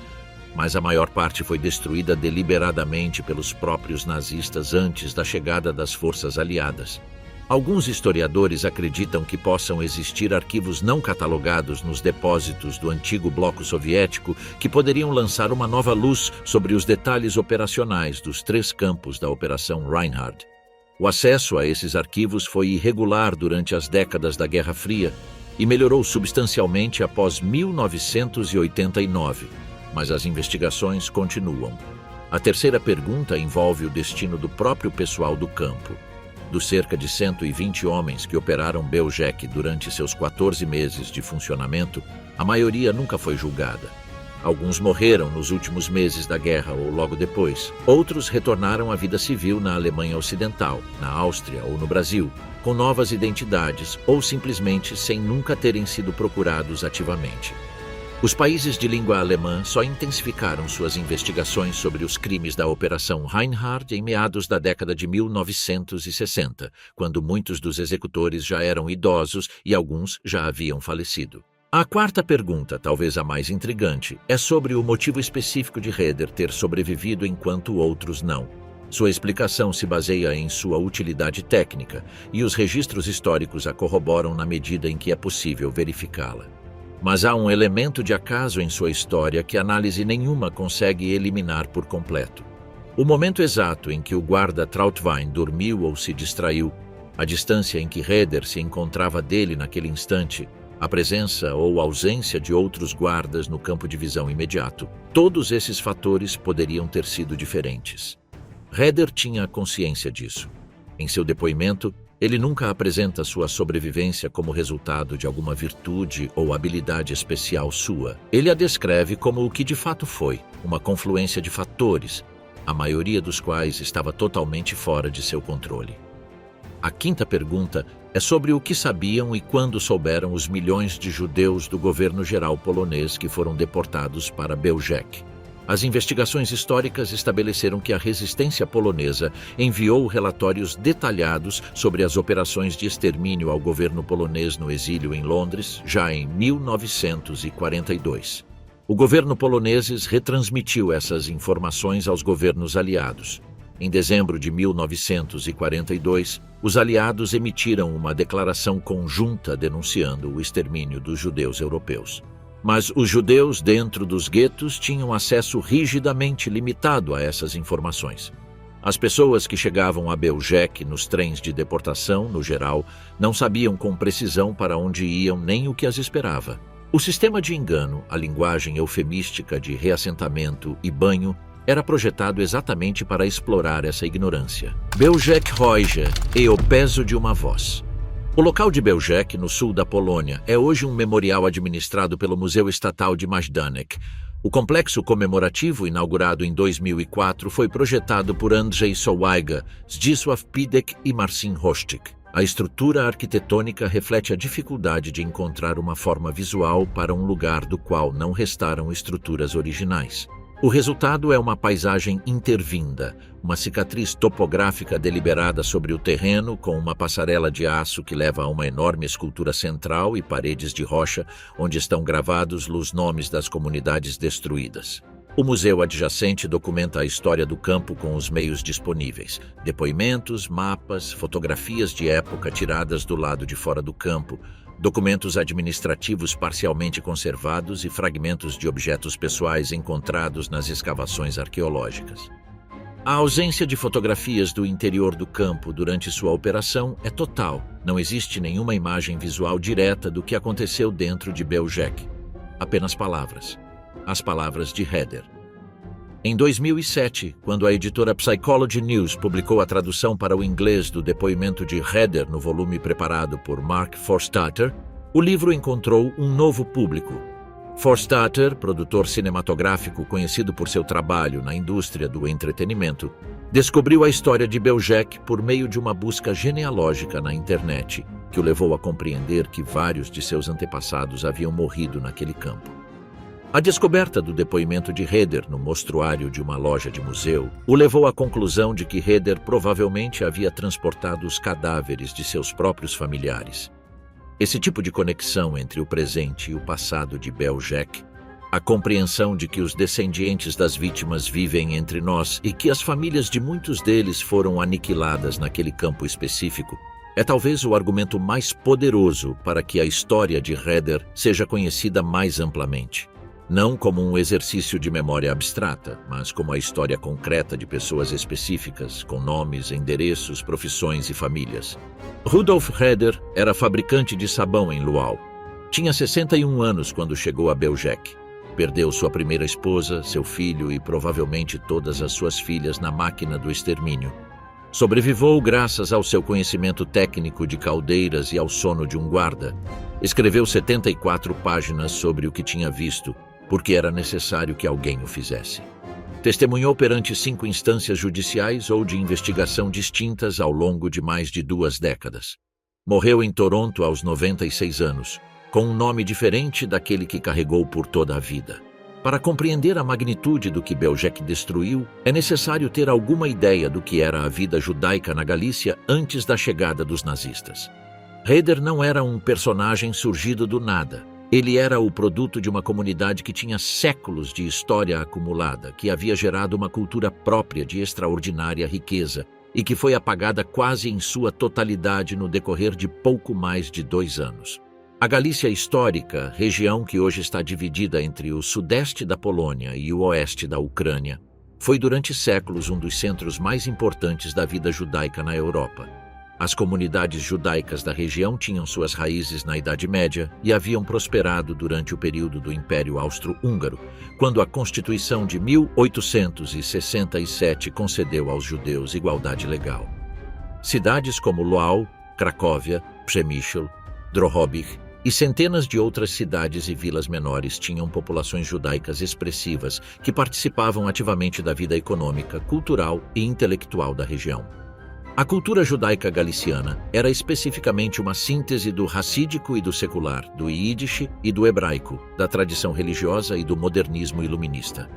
Mas a maior parte foi destruída deliberadamente pelos próprios nazistas antes da chegada das forças aliadas. Alguns historiadores acreditam que possam existir arquivos não catalogados nos depósitos do antigo bloco soviético que poderiam lançar uma nova luz sobre os detalhes operacionais dos 3 campos da Operação Reinhard. O acesso a esses arquivos foi irregular durante as décadas da Guerra Fria e melhorou substancialmente após 1989, mas as investigações continuam. A terceira pergunta envolve o destino do próprio pessoal do campo. Dos cerca de 120 homens que operaram Belzec durante seus 14 meses de funcionamento, a maioria nunca foi julgada. Alguns morreram nos últimos meses da guerra ou logo depois. Outros retornaram à vida civil na Alemanha Ocidental, na Áustria ou no Brasil, com novas identidades ou simplesmente sem nunca terem sido procurados ativamente. Os países de língua alemã só intensificaram suas investigações sobre os crimes da Operação Reinhard em meados da década de 1960, quando muitos dos executores já eram idosos e alguns já haviam falecido. A quarta pergunta, talvez a mais intrigante, é sobre o motivo específico de Roeder ter sobrevivido enquanto outros não. Sua explicação se baseia em sua utilidade técnica, e os registros históricos a corroboram na medida em que é possível verificá-la. Mas há um elemento de acaso em sua história que análise nenhuma consegue eliminar por completo. O momento exato em que o guarda Trautwein dormiu ou se distraiu, a distância em que Roeder se encontrava dele naquele instante, a presença ou ausência de outros guardas no campo de visão imediato, todos esses fatores poderiam ter sido diferentes. Roeder tinha consciência disso. Em seu depoimento, ele nunca apresenta sua sobrevivência como resultado de alguma virtude ou habilidade especial sua. Ele a descreve como o que de fato foi, uma confluência de fatores, a maioria dos quais estava totalmente fora de seu controle. A quinta pergunta é sobre o que sabiam e quando souberam os milhões de judeus do governo geral polonês que foram deportados para Belzec. As investigações históricas estabeleceram que a resistência polonesa enviou relatórios detalhados sobre as operações de extermínio ao governo polonês no exílio em Londres, já em 1942. O governo polonês retransmitiu essas informações aos governos aliados. Em dezembro de 1942, os aliados emitiram uma declaração conjunta denunciando o extermínio dos judeus europeus. Mas os judeus dentro dos guetos tinham acesso rigidamente limitado a essas informações. As pessoas que chegavam a Belzec nos trens de deportação, no geral, não sabiam com precisão para onde iam nem o que as esperava. O sistema de engano, a linguagem eufemística de reassentamento e banho, era projetado exatamente para explorar essa ignorância. Belzec Roja e o peso de uma voz. O local de Belzec, no sul da Polônia, é hoje um memorial administrado pelo Museu Estatal de Majdanek. O complexo comemorativo, inaugurado em 2004, foi projetado por Andrzej Sowajga, Zdzisław Pidek e Marcin Hostik. A estrutura arquitetônica reflete a dificuldade de encontrar uma forma visual para um lugar do qual não restaram estruturas originais. O resultado é uma paisagem intervinda, uma cicatriz topográfica deliberada sobre o terreno, com uma passarela de aço que leva a uma enorme escultura central e paredes de rocha, onde estão gravados os nomes das comunidades destruídas. O museu adjacente documenta a história do campo com os meios disponíveis: depoimentos, mapas, fotografias de época tiradas do lado de fora do campo, documentos administrativos parcialmente conservados e fragmentos de objetos pessoais encontrados nas escavações arqueológicas. A ausência de fotografias do interior do campo durante sua operação é total. Não existe nenhuma imagem visual direta do que aconteceu dentro de Belzec. Apenas palavras. As palavras de Heder. Em 2007, quando a editora Psychology News publicou a tradução para o inglês do depoimento de Heder no volume preparado por Mark Forstater, o livro encontrou um novo público. Forstater, produtor cinematográfico conhecido por seu trabalho na indústria do entretenimento, descobriu a história de Belzec por meio de uma busca genealógica na internet, que o levou a compreender que vários de seus antepassados haviam morrido naquele campo. A descoberta do depoimento de Heder no mostruário de uma loja de museu o levou à conclusão de que Heder provavelmente havia transportado os cadáveres de seus próprios familiares. Esse tipo de conexão entre o presente e o passado de Belzec, a compreensão de que os descendentes das vítimas vivem entre nós e que as famílias de muitos deles foram aniquiladas naquele campo específico, é talvez o argumento mais poderoso para que a história de Heder seja conhecida mais amplamente. Não como um exercício de memória abstrata, mas como a história concreta de pessoas específicas, com nomes, endereços, profissões e famílias. Rudolf Heder era fabricante de sabão em Luau. Tinha 61 anos quando chegou a Belzec. Perdeu sua primeira esposa, seu filho e provavelmente todas as suas filhas na máquina do extermínio. Sobreviveu graças ao seu conhecimento técnico de caldeiras e ao sono de um guarda. Escreveu 74 páginas sobre o que tinha visto, porque era necessário que alguém o fizesse. Testemunhou perante 5 instâncias judiciais ou de investigação distintas ao longo de mais de 2 décadas. Morreu em Toronto aos 96 anos, com um nome diferente daquele que carregou por toda a vida. Para compreender a magnitude do que Belzec destruiu, é necessário ter alguma ideia do que era a vida judaica na Galícia antes da chegada dos nazistas. Heder não era um personagem surgido do nada. Ele era o produto de uma comunidade que tinha séculos de história acumulada, que havia gerado uma cultura própria de extraordinária riqueza e que foi apagada quase em sua totalidade no decorrer de pouco mais de 2 anos. A Galícia histórica, região que hoje está dividida entre o sudeste da Polônia e o oeste da Ucrânia, foi durante séculos um dos centros mais importantes da vida judaica na Europa. As comunidades judaicas da região tinham suas raízes na Idade Média e haviam prosperado durante o período do Império Austro-Húngaro, quando a Constituição de 1867 concedeu aos judeus igualdade legal. Cidades como Lwów, Cracóvia, Przemyśl, Drohobych e centenas de outras cidades e vilas menores tinham populações judaicas expressivas que participavam ativamente da vida econômica, cultural e intelectual da região. A cultura judaica galiciana era especificamente uma síntese do racídico e do secular, do Yiddish e do hebraico, da tradição religiosa e do modernismo iluminista.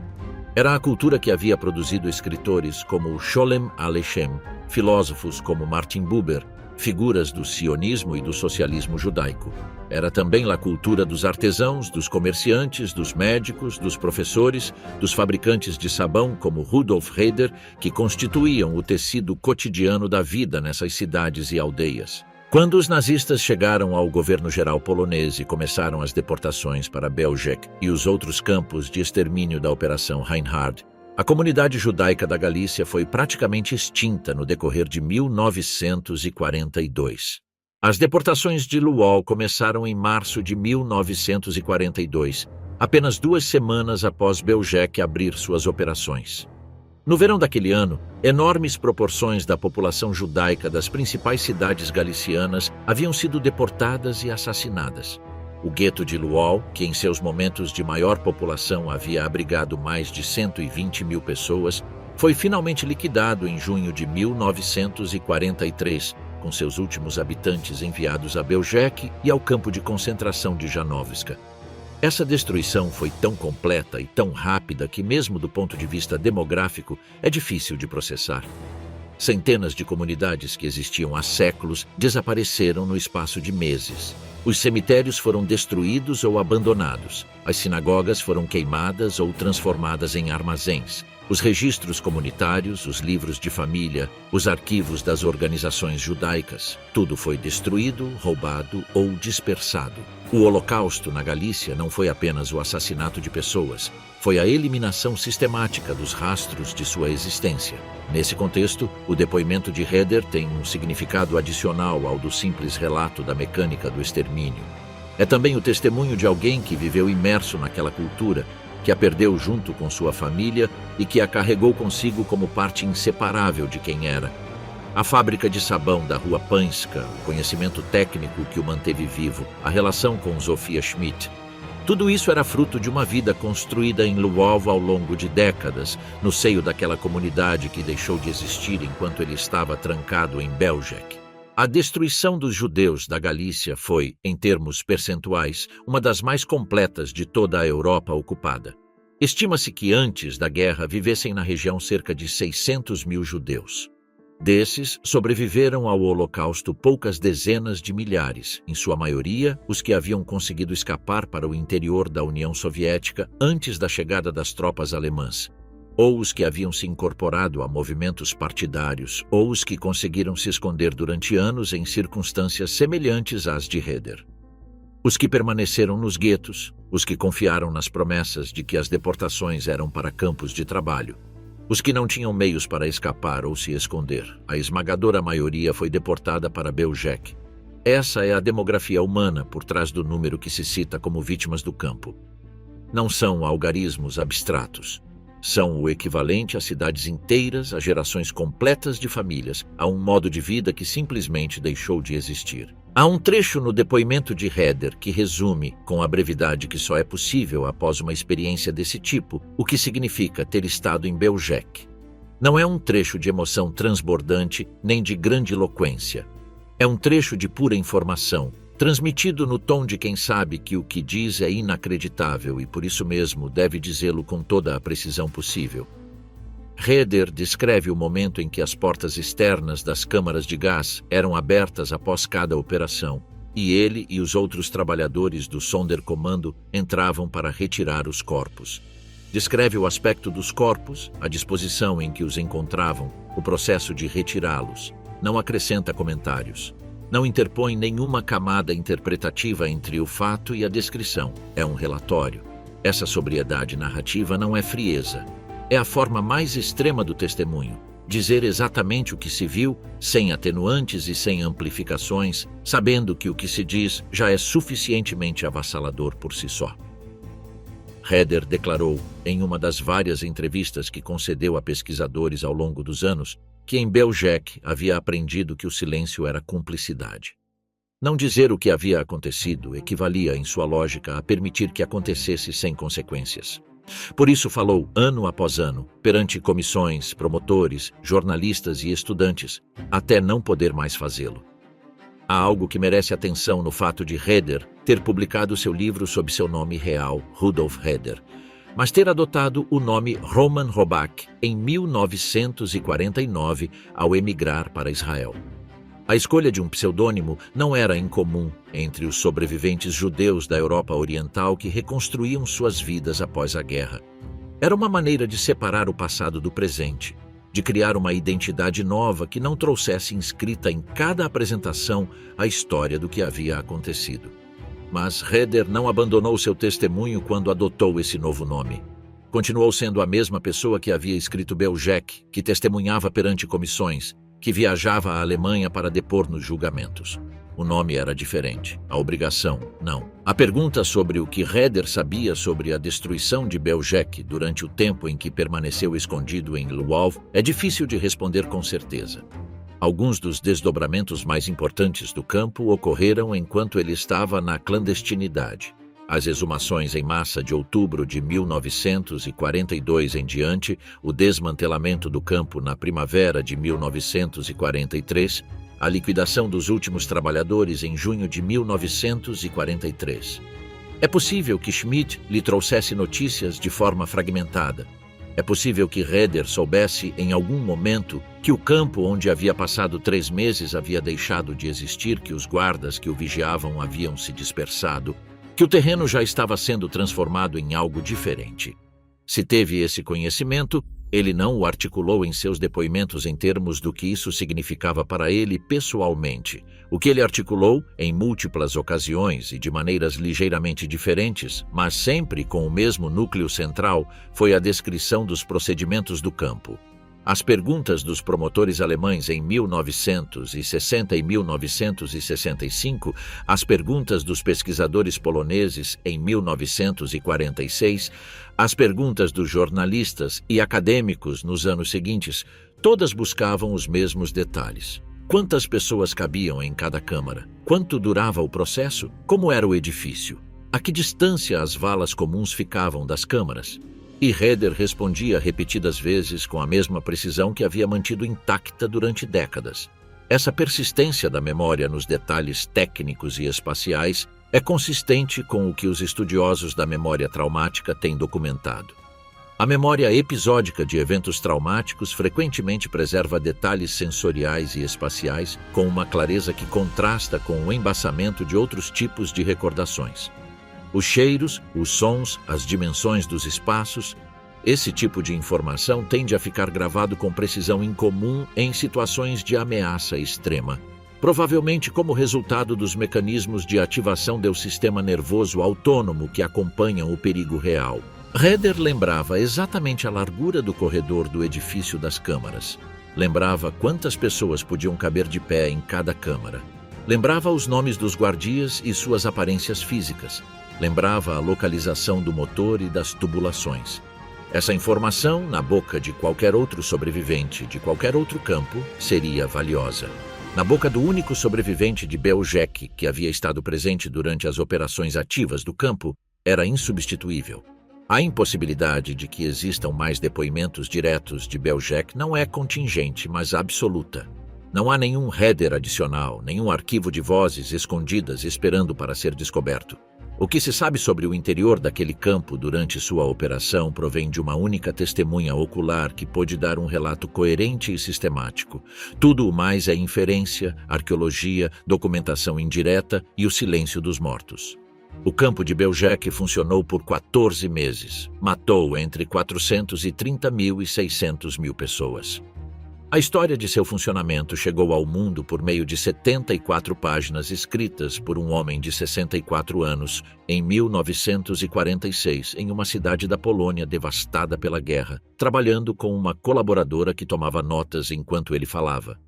Era a cultura que havia produzido escritores como Sholem Aleichem, filósofos como Martin Buber, figuras do sionismo e do socialismo judaico. Era também a cultura dos artesãos, dos comerciantes, dos médicos, dos professores, dos fabricantes de sabão como Rudolf Heder, que constituíam o tecido cotidiano da vida nessas cidades e aldeias. Quando os nazistas chegaram ao governo geral polonês e começaram as deportações para Belzec e os outros campos de extermínio da Operação Reinhard, A comunidade judaica da Galícia foi praticamente extinta no decorrer de 1942. As deportações de Luol começaram em março de 1942, apenas 2 semanas após Belzec abrir suas operações. No verão daquele ano, enormes proporções da população judaica das principais cidades galicianas haviam sido deportadas e assassinadas. O gueto de Luol, que em seus momentos de maior população havia abrigado mais de 120 mil pessoas, foi finalmente liquidado em junho de 1943, com seus últimos habitantes enviados a Belzec e ao campo de concentração de Janowska. Essa destruição foi tão completa e tão rápida que, mesmo do ponto de vista demográfico, é difícil de processar. Centenas de comunidades que existiam há séculos desapareceram no espaço de meses. Os cemitérios foram destruídos ou abandonados. As sinagogas foram queimadas ou transformadas em armazéns. Os registros comunitários, os livros de família, os arquivos das organizações judaicas, tudo foi destruído, roubado ou dispersado. O Holocausto na Galícia não foi apenas o assassinato de pessoas, foi a eliminação sistemática dos rastros de sua existência. Nesse contexto, o depoimento de Heder tem um significado adicional ao do simples relato da mecânica do extermínio. É também o testemunho de alguém que viveu imerso naquela cultura, que a perdeu junto com sua família e que a carregou consigo como parte inseparável de quem era. A fábrica de sabão da Rua Panska, o conhecimento técnico que o manteve vivo, a relação com Zofia Schmidt. Tudo isso era fruto de uma vida construída em Lwów ao longo de décadas, no seio daquela comunidade que deixou de existir enquanto ele estava trancado em Belzec. A destruição dos judeus da Galícia foi, em termos percentuais, uma das mais completas de toda a Europa ocupada. Estima-se que antes da guerra vivessem na região cerca de 600 mil judeus. Desses, sobreviveram ao Holocausto poucas dezenas de milhares, em sua maioria, os que haviam conseguido escapar para o interior da União Soviética antes da chegada das tropas alemãs, ou os que haviam se incorporado a movimentos partidários, ou os que conseguiram se esconder durante anos em circunstâncias semelhantes às de Heder. Os que permaneceram nos guetos, os que confiaram nas promessas de que as deportações eram para campos de trabalho, os que não tinham meios para escapar ou se esconder. A esmagadora maioria foi deportada para Belzec. Essa é a demografia humana por trás do número que se cita como vítimas do campo. Não são algarismos abstratos. São o equivalente a cidades inteiras, a gerações completas de famílias, a um modo de vida que simplesmente deixou de existir. Há um trecho no depoimento de Heder que resume, com a brevidade que só é possível após uma experiência desse tipo, o que significa ter estado em Belzec. Não é um trecho de emoção transbordante nem de grandiloquência. É um trecho de pura informação, transmitido no tom de quem sabe que o que diz é inacreditável e por isso mesmo deve dizê-lo com toda a precisão possível. Heder descreve o momento em que as portas externas das câmaras de gás eram abertas após cada operação, e ele e os outros trabalhadores do Sonderkommando entravam para retirar os corpos. Descreve o aspecto dos corpos, a disposição em que os encontravam, o processo de retirá-los. Não acrescenta comentários. Não interpõe nenhuma camada interpretativa entre o fato e a descrição. É um relatório. Essa sobriedade narrativa não é frieza. É a forma mais extrema do testemunho. Dizer exatamente o que se viu, sem atenuantes e sem amplificações, sabendo que o que se diz já é suficientemente avassalador por si só. Heder declarou, em uma das várias entrevistas que concedeu a pesquisadores ao longo dos anos, que em Belzec havia aprendido que o silêncio era cumplicidade. Não dizer o que havia acontecido equivalia, em sua lógica, a permitir que acontecesse sem consequências. Por isso falou ano após ano, perante comissões, promotores, jornalistas e estudantes, até não poder mais fazê-lo. Há algo que merece atenção no fato de Heder ter publicado seu livro sob seu nome real, Rudolf Heder, mas ter adotado o nome Roman Robach em 1949 ao emigrar para Israel. A escolha de um pseudônimo não era incomum entre os sobreviventes judeus da Europa Oriental que reconstruíam suas vidas após a guerra. Era uma maneira de separar o passado do presente, de criar uma identidade nova que não trouxesse inscrita em cada apresentação a história do que havia acontecido. Mas Heder não abandonou seu testemunho quando adotou esse novo nome. Continuou sendo a mesma pessoa que havia escrito Belzec, que testemunhava perante comissões, que viajava à Alemanha para depor nos julgamentos. O nome era diferente, a obrigação, não. A pergunta sobre o que Heder sabia sobre a destruição de Belzec durante o tempo em que permaneceu escondido em Lwów é difícil de responder com certeza. Alguns dos desdobramentos mais importantes do campo ocorreram enquanto ele estava na clandestinidade. As exumações em massa de outubro de 1942 em diante, o desmantelamento do campo na primavera de 1943, a liquidação dos últimos trabalhadores em junho de 1943. É possível que Schmidt lhe trouxesse notícias de forma fragmentada. É possível que Heder soubesse, em algum momento, que o campo onde havia passado 3 meses havia deixado de existir, que os guardas que o vigiavam haviam se dispersado, que o terreno já estava sendo transformado em algo diferente. Se teve esse conhecimento, ele não o articulou em seus depoimentos em termos do que isso significava para ele pessoalmente. O que ele articulou, em múltiplas ocasiões e de maneiras ligeiramente diferentes, mas sempre com o mesmo núcleo central, foi a descrição dos procedimentos do campo. As perguntas dos promotores alemães em 1960 e 1965, as perguntas dos pesquisadores poloneses em 1946, as perguntas dos jornalistas e acadêmicos nos anos seguintes, todas buscavam os mesmos detalhes. Quantas pessoas cabiam em cada câmara? Quanto durava o processo? Como era o edifício? A que distância as valas comuns ficavam das câmaras? E Heder respondia repetidas vezes com a mesma precisão que havia mantido intacta durante décadas. Essa persistência da memória nos detalhes técnicos e espaciais é consistente com o que os estudiosos da memória traumática têm documentado. A memória episódica de eventos traumáticos frequentemente preserva detalhes sensoriais e espaciais com uma clareza que contrasta com o embaçamento de outros tipos de recordações. Os cheiros, os sons, as dimensões dos espaços, esse tipo de informação tende a ficar gravado com precisão incomum em situações de ameaça extrema, provavelmente como resultado dos mecanismos de ativação do sistema nervoso autônomo que acompanham o perigo real. Heder lembrava exatamente a largura do corredor do edifício das câmaras. Lembrava quantas pessoas podiam caber de pé em cada câmara. Lembrava os nomes dos guardias e suas aparências físicas. Lembrava a localização do motor e das tubulações. Essa informação, na boca de qualquer outro sobrevivente de qualquer outro campo, seria valiosa. Na boca do único sobrevivente de Belzec que havia estado presente durante as operações ativas do campo, era insubstituível. A impossibilidade de que existam mais depoimentos diretos de Belzec não é contingente, mas absoluta. Não há nenhum header adicional, nenhum arquivo de vozes escondidas esperando para ser descoberto. O que se sabe sobre o interior daquele campo durante sua operação provém de uma única testemunha ocular que pôde dar um relato coerente e sistemático. Tudo o mais é inferência, arqueologia, documentação indireta e o silêncio dos mortos. O campo de Belzec funcionou por 14 meses. Matou entre 430 mil e 600 mil pessoas. A história de seu funcionamento chegou ao mundo por meio de 74 páginas escritas por um homem de 64 anos em 1946, em uma cidade da Polônia devastada pela guerra, trabalhando com uma colaboradora que tomava notas enquanto ele falava.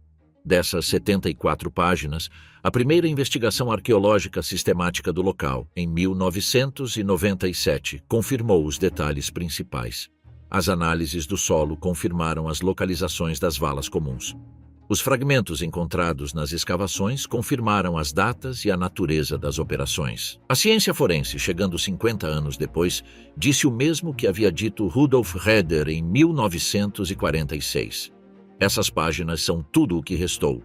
Dessas 74 páginas, a primeira investigação arqueológica sistemática do local, em 1997, confirmou os detalhes principais. As análises do solo confirmaram as localizações das valas comuns. Os fragmentos encontrados nas escavações confirmaram as datas e a natureza das operações. A ciência forense, chegando 50 anos depois, disse o mesmo que havia dito Rudolf Heder em 1946. Essas páginas são tudo o que restou.